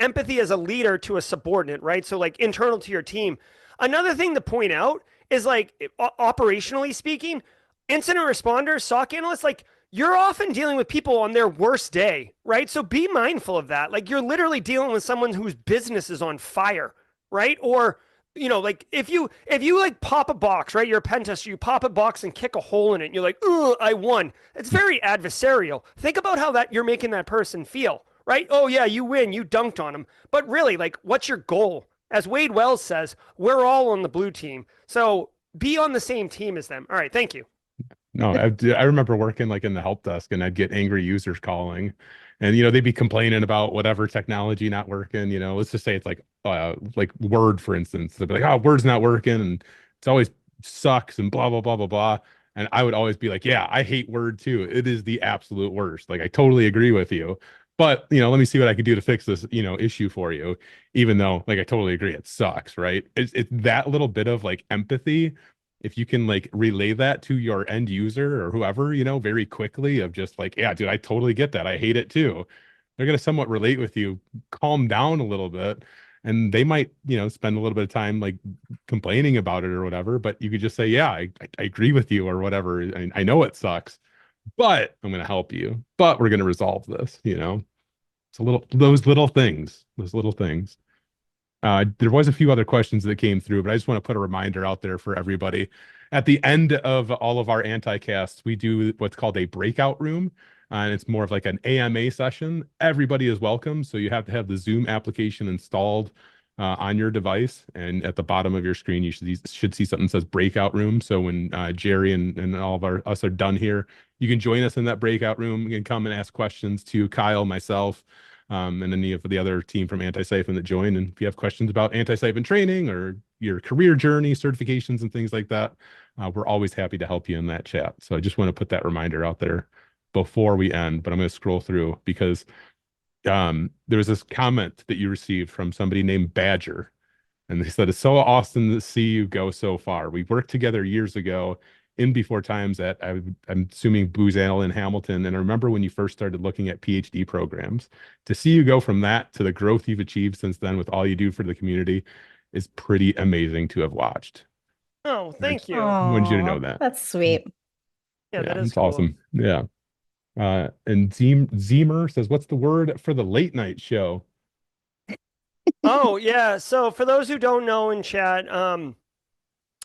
S1: empathy as a leader to a subordinate, right? So internal to your team. Another thing to point out is operationally speaking, incident responders, SOC analysts, you're often dealing with people on their worst day, right? So be mindful of that. You're literally dealing with someone whose business is on fire, right? Or if you pop a box, right? You're a pen tester, you pop a box and kick a hole in it and you're like, "Ugh, I won." It's very adversarial. Think about how that you're making that person feel, right? Oh yeah, you win, you dunked on him. But really, what's your goal? As Wade Wells says, we're all on the blue team. So be on the same team as them. All right, thank you.
S3: No, I remember working in the help desk and I'd get angry users calling and, they'd be complaining about whatever technology not working, let's just say it's like Word, for instance. They'd be like, oh, Word's not working and it's always sucks and blah, blah, blah, blah, blah. And I would always be like, yeah, I hate Word too. It is the absolute worst. I totally agree with you. But, let me see what I can do to fix this, issue for you, even though I totally agree. It sucks, right? It's that little bit of empathy. If you can relay that to your end user or whoever, very quickly of just yeah, dude, I totally get that. I hate it too. They're going to somewhat relate with you, calm down a little bit. And they might, spend a little bit of time complaining about it or whatever, but you could just say, yeah, I agree with you or whatever. I know it sucks, but I'm going to help you. But we're going to resolve this. It's those little things. There was a few other questions that came through, but I just want to put a reminder out there for everybody. At the end of all of our anti-casts, we do what's called a breakout room. And it's more of like an AMA session. Everybody is welcome. So you have to have the Zoom application installed on your device. And at the bottom of your screen, you should see something that says breakout room. So when Jerry and all of us are done here, you can join us in that breakout room. You can come and ask questions to Kyle, myself, and any of the other team from Anti-Siphon that join. And if you have questions about Anti-Siphon training or your career journey, certifications, and things like that, we're always happy to help you in that chat. So I just want to put that reminder out there before we end, but I'm going to scroll through because there was this comment that you received from somebody named Badger. And they said, it's so awesome to see you go so far. We worked together years ago in before times at, I'm assuming, Booz Allen Hamilton. And I remember when you first started looking at PhD programs. To see you go from that to the growth you've achieved since then with all you do for the community is pretty amazing to have watched.
S1: Oh, thank you.
S3: I wanted you to know
S5: Aw,
S3: that.
S5: That's sweet.
S1: Yeah, that is
S3: it's
S1: cool.
S3: awesome. Yeah. And Zemer says, what's the word for the late night show?
S1: Oh, yeah. So for those who don't know in chat,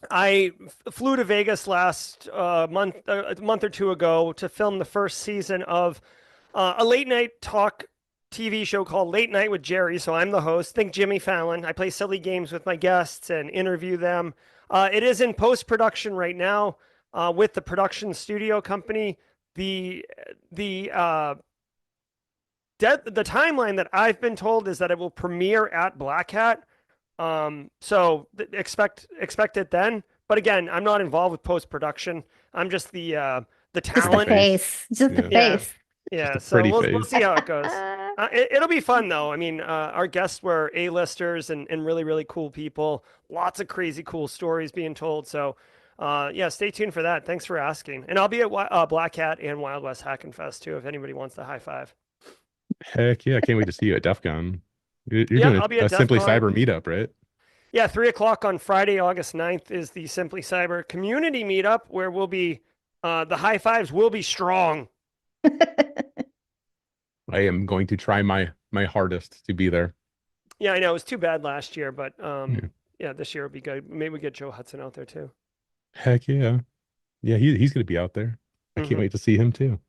S1: I flew to Vegas last a month or two ago to film the first season of a late night talk TV show called Late Night with Jerry. So I'm the host. Think Jimmy Fallon. I play silly games with my guests and interview them. It is in post-production right now with the production studio company. The timeline that I've been told is that it will premiere at Black Hat. So expect it then. But again, I'm not involved with post-production. I'm just the
S5: Just the
S1: talent.
S5: face. Just the
S1: Yeah.
S5: face.
S1: Yeah,
S3: Just a
S1: so
S3: pretty
S1: we'll
S3: face.
S1: see how it goes. It'll be fun though. I mean, our guests were A-listers and really, really cool people. Lots of crazy cool stories being told. So yeah, stay tuned for that. Thanks for asking. And I'll be at Black Hat and Wild West Hackin' Fest too, if anybody wants to high five.
S3: Heck yeah, I can't wait to see you at DEF CON. You're
S1: Yeah,
S3: doing
S1: I'll be at
S3: a
S1: DEF
S3: Simply
S1: CON.
S3: Cyber meetup, right?
S1: Yeah, 3:00 on Friday, August 9th is the Simply Cyber community meetup where we'll be, the high fives will be strong.
S3: I am going to try my hardest to be there.
S1: Yeah, I know it was too bad last year, but yeah, this year will be good. Maybe we get Joe Hudson out there too.
S3: Heck yeah. Yeah, he's going to be out there. I can't wait to see him too.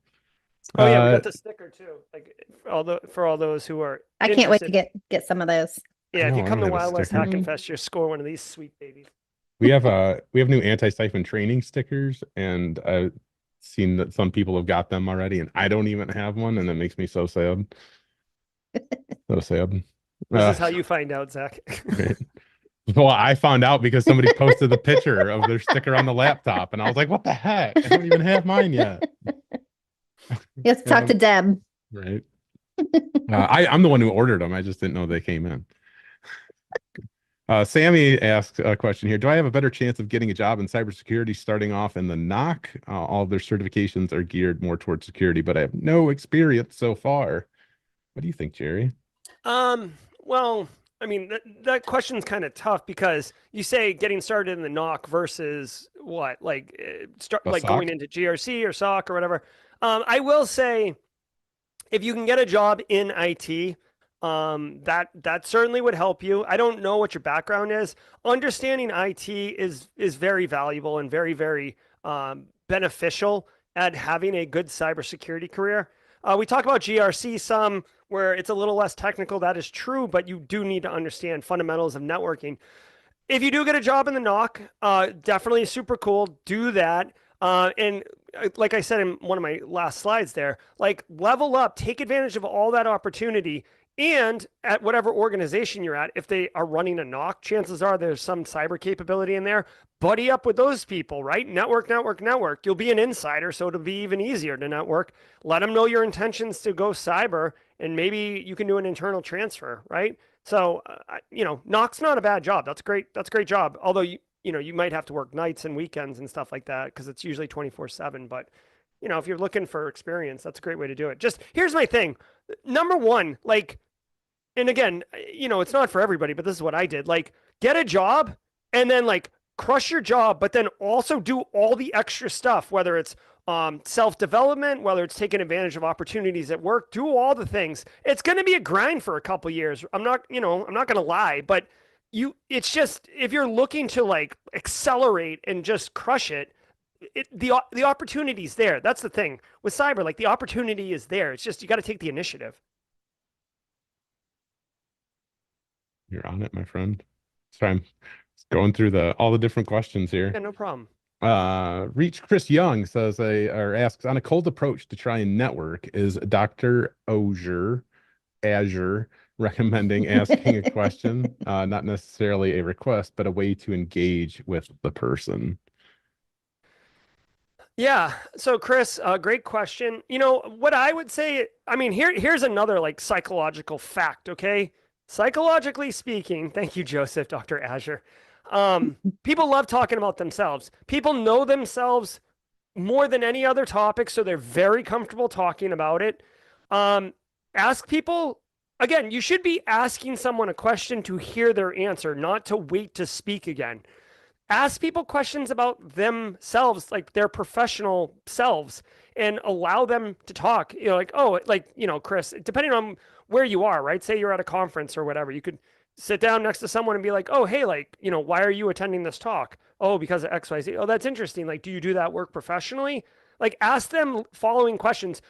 S1: Oh yeah, we got the sticker too. Like for all those who are
S5: I can't wait to
S1: interested.
S5: get some of those.
S1: Yeah, if you
S3: I
S1: come
S3: don't
S1: to
S3: have a
S1: Wild West
S3: sticker.
S1: Hackin' Fest, you score one of these sweet babies.
S3: We have new anti-siphon training stickers, and I've seen that some people have got them already, and I don't even have one, and that makes me so sad. So sad.
S1: This is how you find out, Zach.
S3: Right. Well, I found out because somebody posted the picture of their sticker on the laptop, and I was like, "What the heck? I don't even have mine yet."
S5: You have to talk to Deb.
S3: Right. I'm the one who ordered them. I just didn't know they came in. Sammy asked a question here. Do I have a better chance of getting a job in cybersecurity starting off in the NOC? All of their certifications are geared more towards security, but I have no experience so far. What do you think, Jerry?
S1: Well, I mean, that question's kind of tough because you say getting started in the NOC versus what, like
S3: SOC?
S1: going into GRC or SOC or whatever. I will say, if you can get a job in IT, that certainly would help you. I don't know what your background is. Understanding IT is very valuable and very, very beneficial at having a good cybersecurity career. We talk about GRC some, where it's a little less technical. That is true, but you do need to understand fundamentals of networking. If you do get a job in the NOC, definitely super cool. Do that. And like I said in one of my last slides there, like level up, take advantage of all that opportunity. And at whatever organization you're at, if they are running a NOC, chances are there's some cyber capability in there. Buddy up with those people, right? Network. You'll be an insider, so it'll be even easier to network. Let them know your intentions to go cyber, and maybe you can do an internal transfer, right? So, NOC's not a bad job. That's great. That's a great job. Although, you might have to work nights and weekends and stuff like that because it's usually 24/7. But, if you're looking for experience, that's a great way to do it. Just here's my thing. Number one, and again, it's not for everybody, but this is what I did. Get a job and then crush your job, but then also do all the extra stuff, whether it's self-development, whether it's taking advantage of opportunities at work, do all the things. It's going to be a grind for a couple years. I'm not going to lie, but it's just, if you're looking to like accelerate and just crush it, the opportunity's there. That's the thing with cyber. Like the opportunity is there. It's just, you got to take the initiative.
S3: You're on it, my friend. So I'm going through all the different questions here.
S1: Yeah, no problem.
S3: Reach Chris Young says or asks, on a cold approach to try and network, is Dr. Auger recommending asking a question, not necessarily a request, but a way to engage with the person?
S1: Yeah. So Chris, great question. What I would say, I mean, here's another like psychological fact. Okay. Psychologically speaking, thank you, Joseph, Dr. Azure. People love talking about themselves. People know themselves more than any other topic, so they're very comfortable talking about it. Ask people, again, you should be asking someone a question to hear their answer, not to wait to speak again. Ask people questions about themselves, like their professional selves, and allow them to talk. Chris, depending on where you are, right? Say you're at a conference or whatever, you could sit down next to someone and be like, oh, hey, why are you attending this talk? Oh, because of XYZ. Oh, that's interesting. Like, do you do that work professionally? Like, ask them following questions.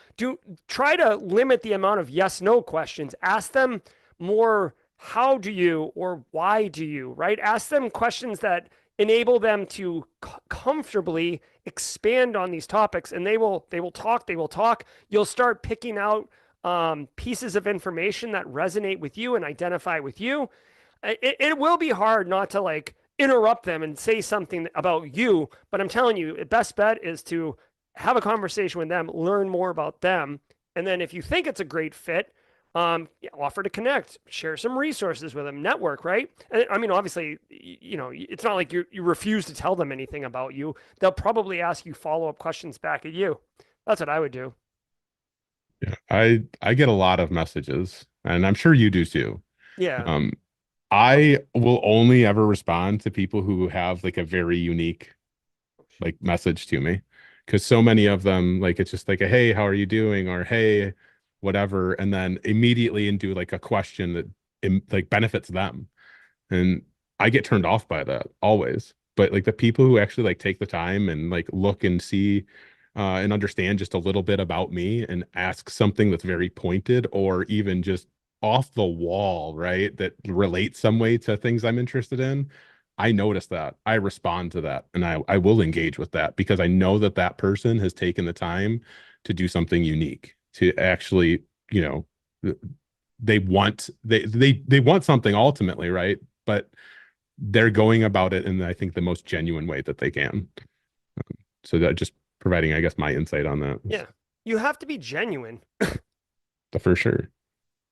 S1: Try to limit the amount of yes, no questions. Ask them more, how do you, or why do you, right? Ask them questions that enable them to comfortably expand on these topics, and they will talk. You'll start picking out pieces of information that resonate with you and identify with you. It will be hard not to like interrupt them and say something about you, but I'm telling you, the best bet is to have a conversation with them, learn more about them, and then if you think it's a great fit, offer to connect, share some resources with them, network, right? And, I mean, obviously, it's not like you refuse to tell them anything about you. They'll probably ask you follow-up questions back at you. That's what I would do.
S3: Yeah, I get a lot of messages, and I'm sure you do too.
S1: Yeah.
S3: I will only ever respond to people who have like a very unique like message to me, because so many of them, like, it's just like a, hey, how are you doing? Or hey, whatever, and then immediately into like a question that like benefits them, and I get turned off by that always. But like the people who actually like take the time and like look and see and understand just a little bit about me and ask something that's very pointed or even just off the wall, right, that relates some way to things I'm interested in, I notice that, I respond to that, and I will engage with that, because I know that that person has taken the time to do something unique, to actually, they want something ultimately, right? But they're going about it in, I think, the most genuine way that they can. So that just providing, I guess, my insight on that.
S1: Yeah. You have to be genuine.
S3: For sure.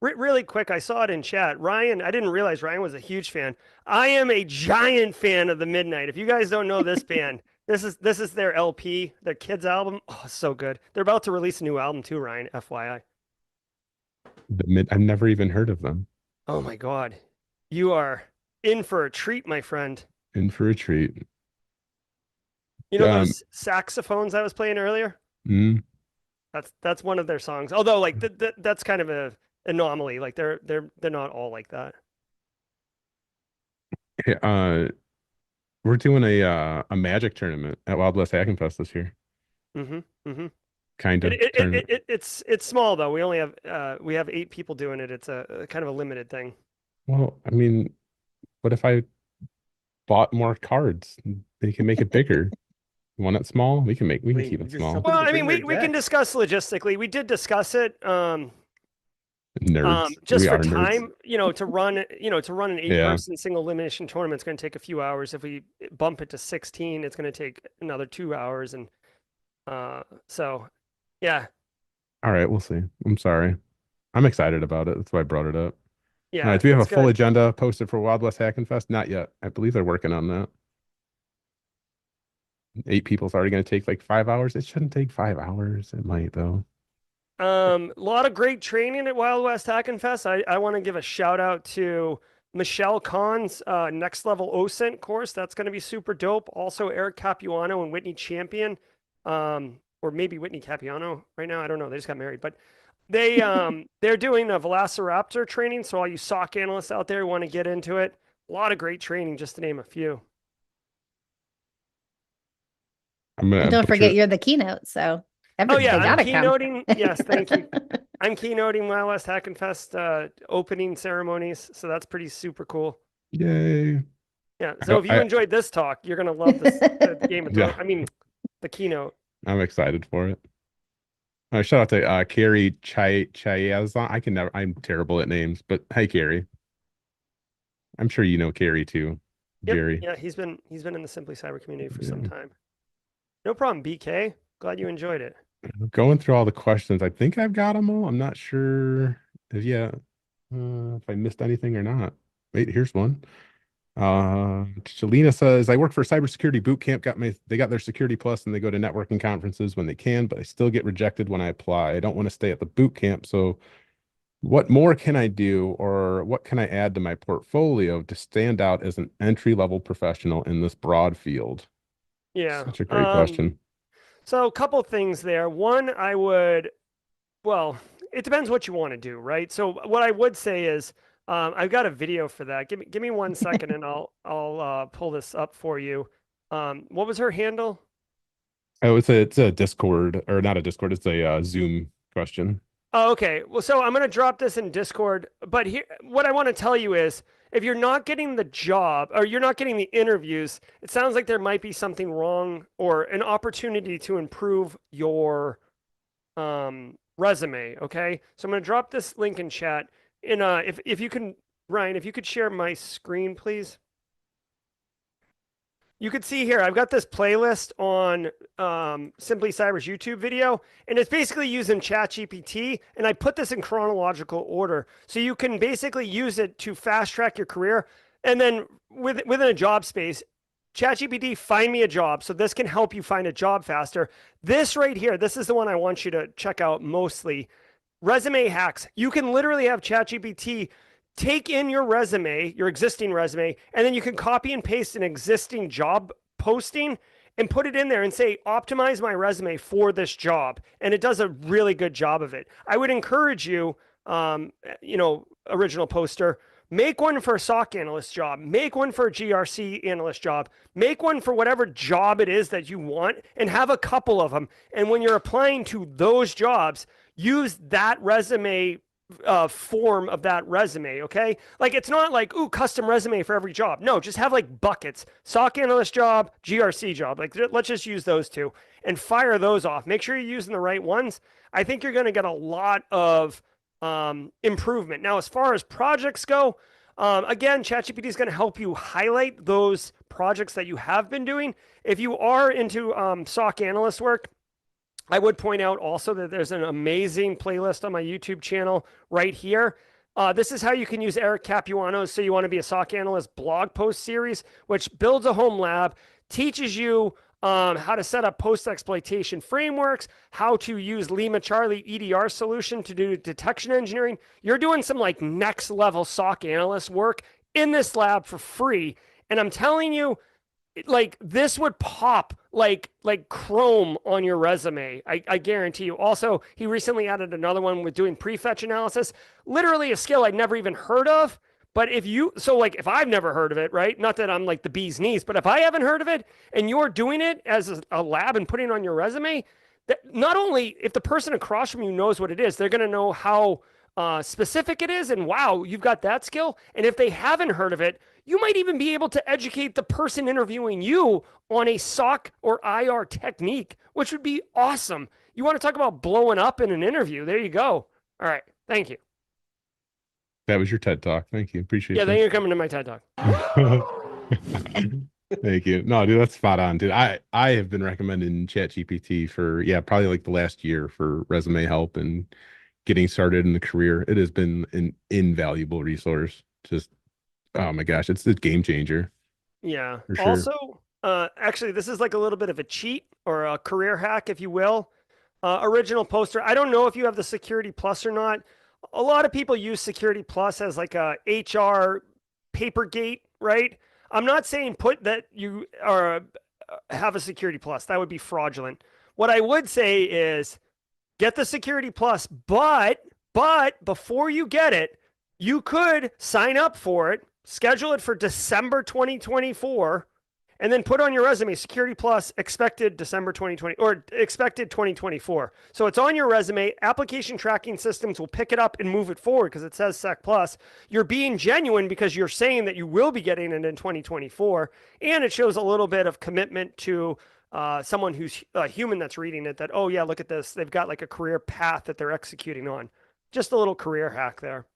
S1: Really quick, I saw it in chat. Ryan, I didn't realize Ryan was a huge fan. I am a giant fan of the Midnight. If you guys don't know this band, this is their LP, their kids album. Oh, so good. They're about to release a new album too, Ryan, FYI.
S3: I've never even heard of them.
S1: Oh my God. You are in for a treat, my friend.
S3: In for a treat.
S1: You know those saxophones I was playing earlier?
S3: Mm.
S1: That's one of their songs. Although like that's kind of a anomaly. Like they're not all like that.
S3: We're doing a magic tournament at Wild West Hacking Fest this year. Kind of.
S1: It's small though. We only have 8 people doing it. It's a kind of a limited thing.
S3: Well, I mean, what if I bought more cards? They can make it bigger. You want it small? We can keep it small.
S1: Well, I mean, we can discuss logistically. We did discuss it.
S3: Nerds.
S1: Just for time, to run an 8-person single elimination tournament, it's going to take a few hours. If we bump it to 16, it's going to take another 2 hours. And so, yeah.
S3: All right, we'll see. I'm sorry. I'm excited about it. That's why I brought it up.
S1: Yeah.
S3: All right, do we have a full agenda posted for Wild West Hacking Fest? Not yet. I believe they're working on that. 8 people's already going to take like 5 hours. It shouldn't take 5 hours. It might though.
S1: A lot of great training at Wild West Hacking Fest. I want to give a shout out to Michelle Kahn's Next Level OSINT course. That's going to be super dope. Also, Eric Capuano and Whitney Champion. or maybe Whitney Capiano right now. I don't know. They just got married, but they they're doing a Velociraptor training. So all you SOC analysts out there who want to get into it, a lot of great training, just to name a few.
S3: I'm gonna
S5: And don't
S3: butcher-
S5: forget you're the keynote, so
S1: Oh yeah, I'm
S5: gotta come.
S1: keynoting. Yes, thank you. I'm keynoting Wild West Hack and Fest opening ceremonies, so that's pretty super cool.
S3: Yay.
S1: Yeah. So if you enjoyed this talk, you're gonna love this the Game of Thrones.
S3: Yeah.
S1: I mean, the keynote.
S3: I'm excited for it. Shout out to Carrie Chayazan. I'm terrible at names, but hey, Carrie. I'm sure you know Carrie too,
S1: Yep.
S3: Jerry.
S1: Yeah, he's been in the Simply Cyber community for some time. No problem, BK. Glad you enjoyed it.
S3: Going through all the questions, I think I've got them all. I'm not sure if I missed anything or not. Wait, here's one. Shalina says, I work for Cybersecurity Boot Camp. They got their Security Plus and they go to networking conferences when they can, but I still get rejected when I apply. I don't want to stay at the boot camp. So what more can I do, or what can I add to my portfolio to stand out as an entry-level professional in this broad field?
S1: Yeah.
S3: Such a great question.
S1: So a couple things there. One, well, it depends what you want to do, right? So what I would say is, I've got a video for that. Give me 1 second, and I'll pull this up for you. What was her handle?
S3: Oh, it's a Discord, or not a Discord. It's a Zoom question.
S1: Oh, okay. Well, so I'm going to drop this in Discord, but here, what I want to tell you is, if you're not getting the job or you're not getting the interviews, it sounds like there might be something wrong or an opportunity to improve your resume. Okay. So I'm going to drop this link in chat. And if you can, Ryan, if you could share my screen, please. You could see here, I've got this playlist on Simply Cyber's YouTube video, and it's basically using ChatGPT, and I put this in chronological order. So you can basically use it to fast track your career. And then within a job space, ChatGPT, find me a job. So this can help you find a job faster. This right here, this is the one I want you to check out mostly. Resume hacks. You can literally have ChatGPT take in your resume, your existing resume, and then you can copy and paste an existing job posting and put it in there and say, optimize my resume for this job. And it does a really good job of it. I would encourage you, original poster, make one for a SOC analyst job, make one for a GRC analyst job, make one for whatever job it is that you want, and have a couple of them. And when you're applying to those jobs, use that resume form of that resume, okay? Like, it's not like, ooh, custom resume for every job. No, just have like buckets. SOC analyst job, GRC job. Like, let's just use those two and fire those off. Make sure you're using the right ones. I think you're going to get a lot of improvement. Now, as far as projects go, again, ChatGPT is going to help you highlight those projects that you have been doing. If you are into SOC analyst work, I would point out also that there's an amazing playlist on my YouTube channel right here. This is how you can use Eric Capuano's So You Want to Be a SOC Analyst blog post series, which builds a home lab, teaches you how to set up post-exploitation frameworks, how to use Lima Charlie EDR solution to do detection engineering. You're doing some like next level SOC analyst work in this lab for free. And I'm telling you, like, this would pop like Chrome on your resume. I guarantee you. Also, he recently added another one with doing prefetch analysis, literally a skill I'd never even heard of. But if I've never heard of it, right? Not that I'm like the bee's knees, but if I haven't heard of it and you're doing it as a lab and putting it on your resume, that not only if the person across from you knows what it is, they're going to know how specific it is. And wow, you've got that skill. And if they haven't heard of it, you might even be able to educate the person interviewing you on a SOC or IR technique, which would be awesome. You want to talk about blowing up in an interview? There you go. All right. Thank you.
S3: That was your TED Talk. Thank you. Appreciate it.
S1: Yeah, thank you for coming to my TED Talk.
S3: Thank you. No, dude, that's spot on, dude. I have been recommending ChatGPT for probably like the last year for resume help and getting started in the career. It has been an invaluable resource. Just, oh my gosh, it's a game changer.
S1: Yeah.
S3: For sure.
S1: Also, actually, this is like a little bit of a cheat or a career hack, if you will. Original poster. I don't know if you have the Security Plus or not. A lot of people use Security Plus as like a HR paper gate, right? I'm not saying put that you are have a Security Plus. That would be fraudulent. what I would say is get the Security Plus, but before you get it, you could sign up for it, schedule it for December 2024, and then put on your resume Security Plus expected December 2020 or expected 2024. So it's on your resume. Application tracking systems will pick it up and move it forward because it says Sec Plus. You're being genuine because you're saying that you will be getting it in 2024, and it shows a little bit of commitment to someone who's a human that's reading it, that, oh yeah, look at this. They've got like a career path that they're executing on. Just a little career hack there.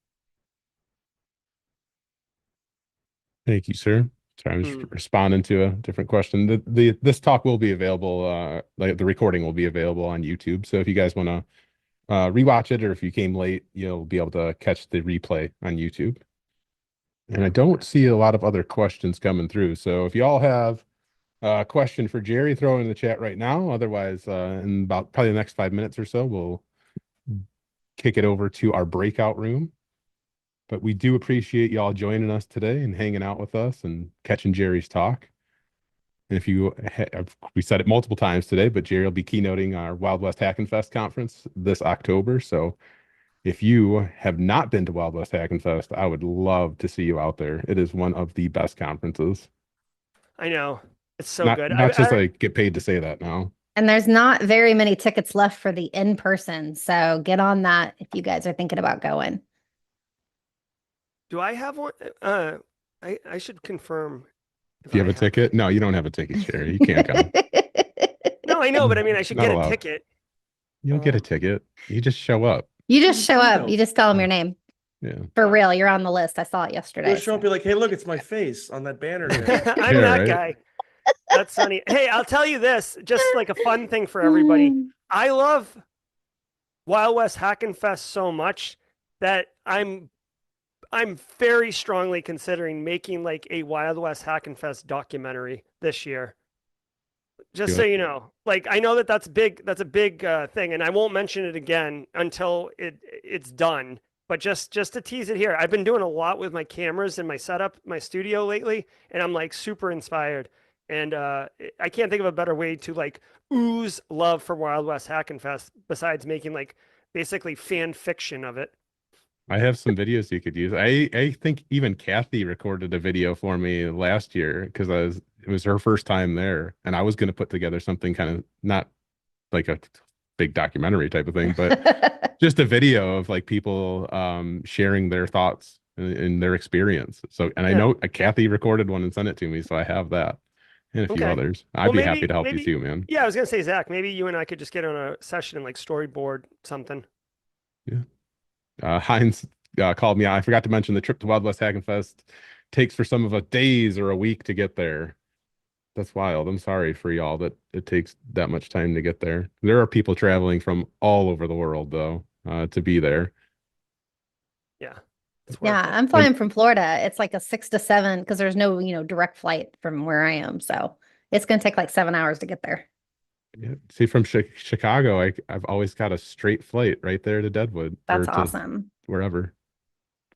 S3: Thank you, sir. Sorry, I was responding to a different question. This talk will be available, like the recording will be available on YouTube. So if you guys want to rewatch it, or if you came late, you'll be able to catch the replay on YouTube. And I don't see a lot of other questions coming through. So if you all have a question for Jerry, throw it in the chat right now. Otherwise, in about probably the next 5 minutes or so, we'll kick it over to our breakout room. But we do appreciate y'all joining us today and hanging out with us and catching Jerry's talk. And if you, we said it multiple times today, but Jerry will be keynoting our Wild West Hackin' Fest conference this October. So if you have not been to Wild West Hackin' Fest, I would love to see you out there. It is one of the best conferences.
S1: I know. It's so good.
S3: Not just I get paid to say that now.
S5: And there's not very many tickets left for the in-person. So get on that if you guys are thinking about going.
S1: Do I have one? I should confirm.
S3: If you have a ticket? No, you don't have a ticket, Jerry. You can't come.
S1: No, I know, but I mean, I should get a ticket.
S3: You don't get a ticket. You just show up.
S5: You just show up. You just tell them your name.
S3: Yeah.
S5: For real, you're on the list. I saw it yesterday.
S2: You'll show up, be like, hey, look, it's my face on that banner.
S1: I'm that guy. That's funny. Hey, I'll tell you this, just like a fun thing for everybody. I love Wild West Hackin' Fest so much that I'm very strongly considering making like a Wild West Hackin' Fest documentary this year. Just so you know, like, I know that that's big. That's a big thing, and I won't mention it again until it's done. But just to tease it here, I've been doing a lot with my cameras and my setup, my studio lately, and I'm like super inspired. And I can't think of a better way to like ooze love for Wild West Hackin' Fest besides making like basically fan fiction of it.
S3: I have some videos you could use. I think even Kathy recorded a video for me last year because it was her first time there, and I was going to put together something kind of not like a big documentary type of thing, but just a video of like people sharing their thoughts and their experience. So, and I know Kathy recorded one and sent it to me, so I have that and a few others. I'd be happy to help you too, man.
S1: Yeah, I was gonna say, Zach, maybe you and I could just get on a session and like storyboard something.
S3: Yeah. Heinz called me out. I forgot to mention the trip to Wild West Hackin' Fest takes for some of us days or a week to get there. That's wild. I'm sorry for y'all that it takes that much time to get there. There are people traveling from all over the world, though, to be there.
S1: Yeah.
S5: Yeah, I'm flying from Florida. It's like a 6 to 7 because there's no, direct flight from where I am. So it's going to take like 7 hours to get there.
S3: Yeah. See, from Chicago, I've always got a straight flight right there to Deadwood.
S5: That's awesome.
S3: Wherever.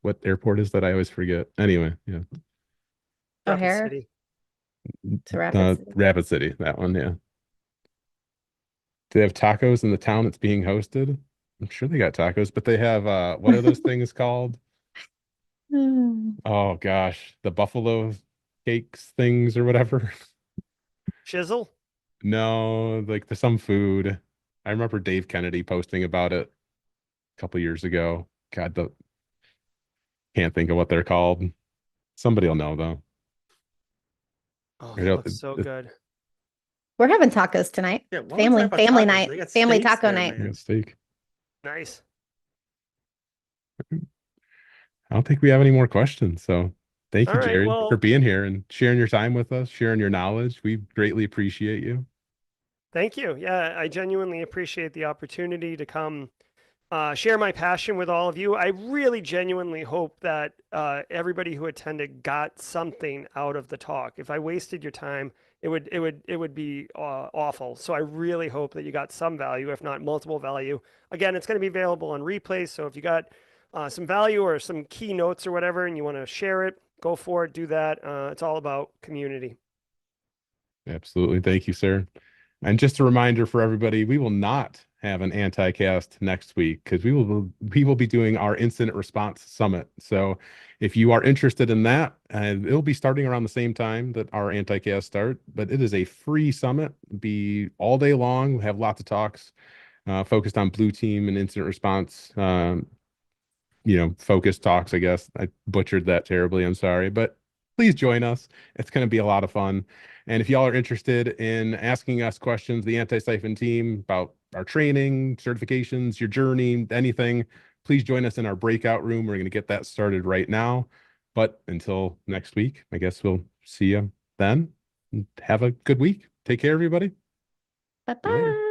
S3: What airport is that? I always forget. Anyway, yeah.
S5: O'Hare? To Rapid City.
S3: Rapid City, that one, yeah. Do they have tacos in the town that's being hosted? I'm sure they got tacos, but they have, what are those things called? Oh, gosh. The buffalo cakes things or whatever.
S1: Shizzle?
S3: No, like there's some food. I remember Dave Kennedy posting about it a couple years ago. God, can't think of what they're called. Somebody will know though.
S1: Oh, that looks so good.
S5: We're having tacos tonight.
S2: Yeah,
S5: family night, family taco night.
S3: I got steak.
S1: Nice.
S3: I don't think we have any more questions. So thank you, Jerry, for being here and sharing your time with us, sharing your knowledge. We greatly appreciate you.
S1: Thank you. Yeah, I genuinely appreciate the opportunity to come share my passion with all of you. I really genuinely hope that everybody who attended got something out of the talk. If I wasted your time, it would be awful. So I really hope that you got some value, if not multiple value. Again, it's going to be available on replay. So if you got some value or some key notes or whatever, and you want to share it, go for it, do that. It's all about community.
S3: Absolutely. Thank you, sir. And just a reminder for everybody, we will not have an anti-cast next week because we will be doing our incident response summit. So if you are interested in that, it'll be starting around the same time that our anti-cast start, but it is a free summit, be all day long. We have lots of talks focused on blue team and incident response, focused talks, I guess. I butchered that terribly. I'm sorry, but please join us. It's going to be a lot of fun. And if y'all are interested in asking us questions, the Anti-Siphon team, about our training, certifications, your journey, anything, please join us in our breakout room. We're going to get that started right now. But until next week, I guess we'll see you then. Have a good week. Take care, everybody.
S5: Bye-bye.